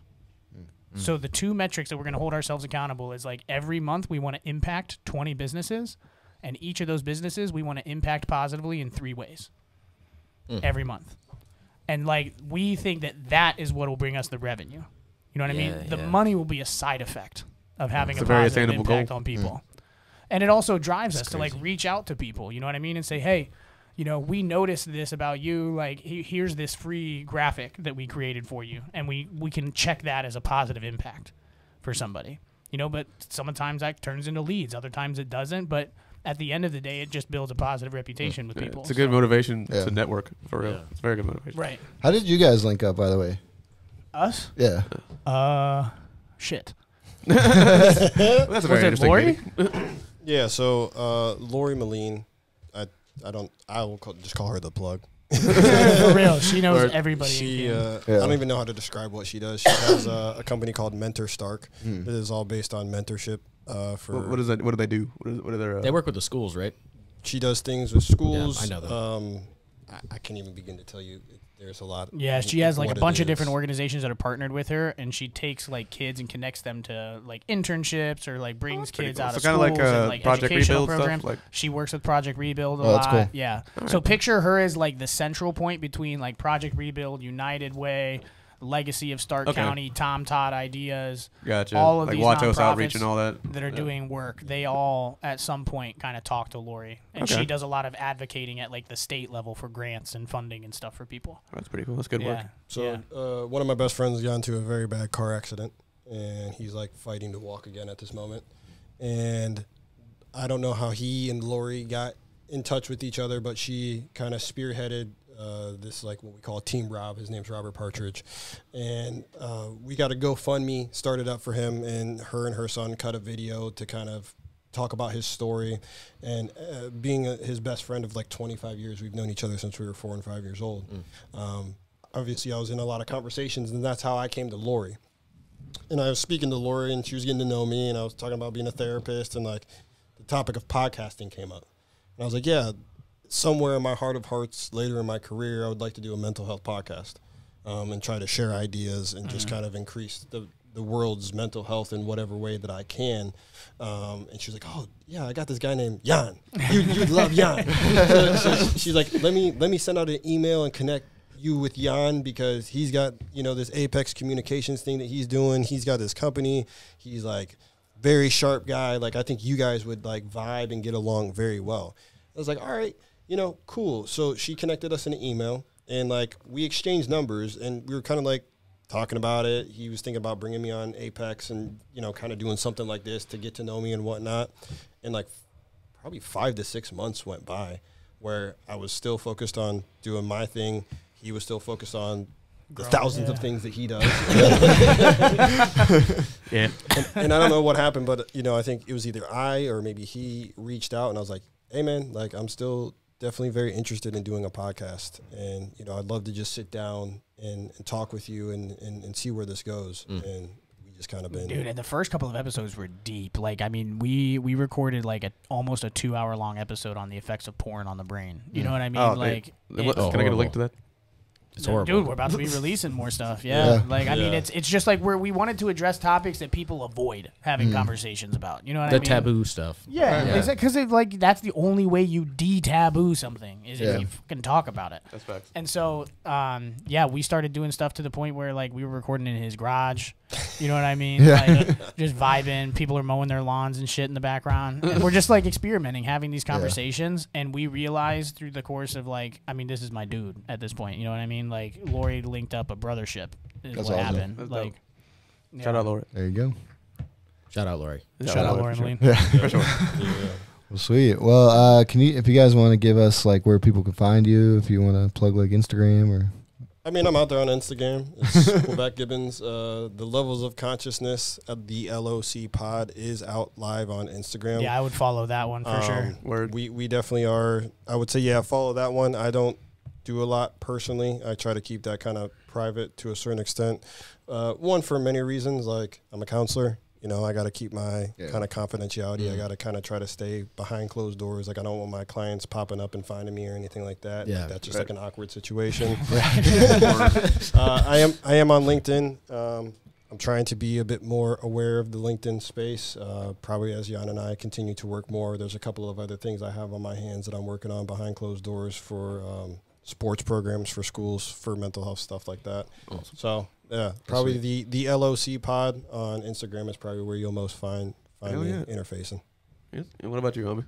So the 2 metrics that we're going to hold ourselves accountable is, like, every month we want to impact 20 businesses, and each of those businesses we want to impact positively in 3 ways every month. And, like, we think that is what will bring us the revenue. You know what I mean? The money will be a side effect of having It's a a very positive attainable impact goal. on people. And it also drives us to, like, reach out to people, you know what I mean, and say, hey, you know, we noticed this about you. Like, here's this free graphic that we created for you, and we can check that as a positive impact for somebody. You know, but sometimes that turns into leads. Other times it doesn't. But at the end of the day, it just builds a positive reputation with people. It's a good motivation Yeah. to network, for real. Yeah. It's a very good motivation. Right. How did you guys link up, by the way? Us? Yeah. Shit. That's a Was very it interesting Lori? meeting. Yeah, so Lori Moline, I will just call her the plug. For real. She knows everybody. She, in I Canada. don't even know how to describe what she does. She has a company called Mentor Stark. It is all based on mentorship. What is that? What do they do? What are their? They work with the schools, right? She does things with schools. Yeah, I know them. I can't even begin to tell you. There's a lot. Yeah, she has, like, what a it bunch of is. different organizations that are partnered with her, and she takes, like, kids and connects them to, like, internships or, like, brings that's pretty kids cool. out of So schools kinda like, and, like, Project educational Rebuild stuff, programs. like- She works with Project Rebuild a Oh, lot. that's cool. Yeah. So picture her as, like, the central point between, like, Project Rebuild, United Way, Legacy of Stark Okay. County, Tom Todd Ideas. Gotcha. All of like these Watos nonprofits Outreach and all that. that are doing work, they all at some point kind of talk to Lori, and Okay. she does a lot of advocating at, like, the state level for grants and funding and stuff for people. That's pretty cool. That's good work. Yeah. So one of my best friends got into a very bad car accident, and he's, like, fighting to walk again at this moment. And I don't know how he and Lori got in touch with each other, but she kind of spearheaded this, like, what we call Team Robb. His name's Robert Partridge. And we got a GoFundMe started up for him, and her son cut a video to kind of talk about his story. And being his best friend of, like, 25 years, we've known each other since we were 4 and 5 years old. Obviously, I was in a lot of conversations, and that's how I came to Lori. And I was speaking to Lori, and she was getting to know me, and I was talking about being a therapist, and, like, the topic of podcasting came up. And I was like, yeah, somewhere in my heart of hearts, later in my career, I would like to do a mental health podcast and try to share ideas and just kind of increase the world's mental health in whatever way that I can. And she was like, oh, yeah, I got this guy named Jan. You'd love Jan. so she's like, let me send out an email and connect you with Jan, because he's got, you know, this Apex Communications thing that he's doing. He's got this company. He's, like, very sharp guy. Like, I think you guys would, like, vibe and get along very well. I was like, all right, you know, cool. So she connected us in an email, and, like, we exchanged numbers, and we were kind of, like, talking about it. He was thinking about bringing me on Apex and, you know, kind of doing something like this to get to know me and whatnot. And, like, probably 5 to 6 months went by where I was still focused on doing my thing. He was still focused on the thousands of things that he does. Yeah. And I don't know what happened, but, you know, I think it was either I or maybe he reached out, and I was like, hey, man, like, I'm still definitely very interested in doing a podcast. And, you know, I'd love to just sit down and talk with you and see where this goes. And we just kind of been. Dude, and the first couple of episodes were deep. Like, I mean, we recorded, like, almost a 2-hour-long episode on the effects of porn on the brain. You know what I mean? Oh, like, can I get a link to that? It's horrible. Dude, we're about to be releasing more stuff. Yeah. Like, I mean, Yeah. it's just like we wanted to address topics that people avoid having conversations about. You know what The I mean? taboo stuff. Yeah. Because like that's the only way you de-taboo something is if you fucking talk about it. That's facts. And so, we started doing stuff to the point where like we were recording in his garage. You know what I mean? Like, just vibing. People are mowing their lawns and shit in the background. And we're just like experimenting, having these conversations. And we realized through the course of like, I mean, this is my dude at this point. You know what I mean? Like, Lori linked up a brothership is That's what awesome. happened. That's Like, dope. Shout out, Lori. There you go. Shout out, Lori. Shout out, Lauren for Lean. sure. For sure. Well, sweet. Well, if you guys want to give us like where people can find you, if you want to plug like Instagram or. I mean, I'm out there on Instagram. It's Quebec Gibbins. The Levels of Consciousness of the LOC pod is out live on Instagram. Yeah, I would follow that one for sure. Word. We definitely are. I would say, yeah, follow that one. I don't do a lot personally. I try to keep that kind of private to a certain extent. One, for many reasons, like I'm a counselor. You know, I got to keep my kind of confidentiality. I got to kind of try to stay behind closed doors. Like, I don't want my clients popping up and finding me or anything like that. Yeah. That's just like an awkward situation. I am on LinkedIn. I'm trying to be a bit more aware of the LinkedIn space. Probably as Jan and I continue to work more, there's a couple of other things I have on my hands that I'm working on behind closed doors for sports programs, for schools, for mental health, stuff like that. Awesome. So, yeah, probably the LOC pod on Instagram is probably where you'll most find me interfacing. Yes. And what about you, homie?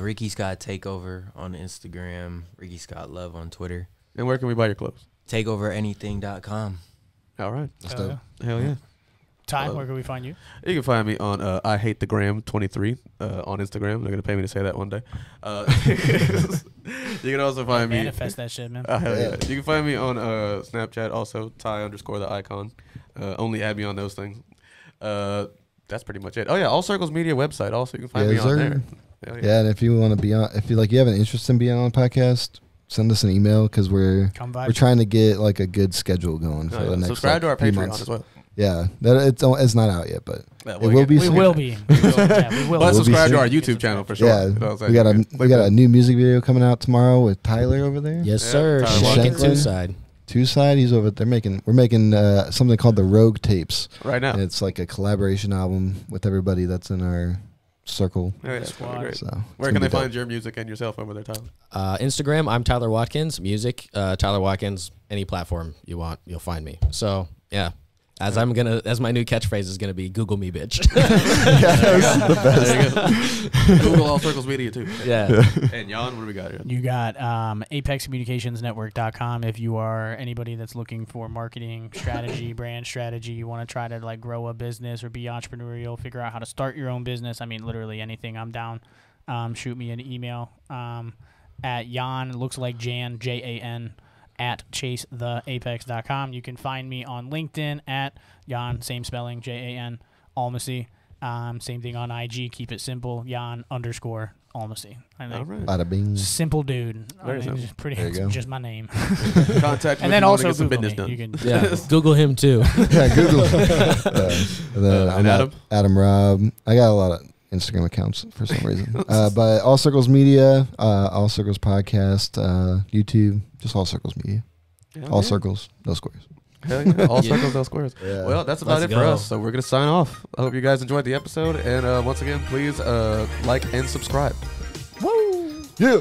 Ricki Scott Takeover on Instagram, Ricki Scott Love on Twitter, And where can we buy your clothes? takeoveranything.com. All right. That's dope. Hell yeah. Ty, where can we find you? You can find me on I Hate the Gram 23 on Instagram. They're gonna pay me to say that one day. You can also find me. Manifest that shit, man. Hell yeah. You can find me on Snapchat also Ty_the icon. Only add me on those things. That's pretty much it. Oh yeah, All Circles Media website also. You can find me on there. Hell Yeah, and if you want to be on, if you like, you have an interest in being on a podcast, send us an email because we're trying to get like a good schedule going for the next. Subscribe to our few Patreon months. as well. Yeah, it's not out yet, but Yeah, it will be. We soon. will be. Yeah, we will. But We'll be subscribe to soon. our YouTube channel for sure. Yeah, You know what I'm saying? we got a new music video coming out tomorrow with Tyler over there. Yes, Yeah, sir. Tyler Shank Watkins. Two Side. Two Side, he's over there we're making something called the Rogue Tapes. right now. And it's like a collaboration album with everybody that's in our circle. Yeah, it's gonna be great. So Where can they find your music and yourself over there, Tyler? Instagram, I'm Tyler Watkins. Music, Tyler Watkins. Any platform you want, you'll find me. So yeah, as my new catchphrase is gonna be Google me, bitch. There you go. Google All Circles Media too. Yeah. And Jan, what do we got here? You got apexcommunicationsnetwork.com if you are anybody that's looking for marketing strategy, brand strategy, you want to try to like grow a business or be entrepreneurial, figure out how to start your own business. I mean, literally anything, I'm down. Shoot me an email at Jan, looks like Jan, Jan, at chasetheapex.com. You can find me on LinkedIn at Jan, same spelling, Jan, Almasy. Same thing on IG. Keep it simple. Jan_Almasy. I think. All right. Bada bing. Simple dude. Very I mean, simple. just pretty. There you go. Just my name. Contact me And if then you wanna also get some Google business me. done. You can. Yeah. Google him too. Yeah, Google. And then I'm Adam? Adam Robb. I got a lot of Instagram accounts for some reason. But All Circles Media, All Circles Podcast, YouTube, just All Circles Media. Hell All yeah. circles, no squares. Hell yeah. All circles, no squares. Yeah. Well, that's about Let's it for go. us. So we're going to sign off. I hope you guys enjoyed the episode. And once again, please like and subscribe. Yeah.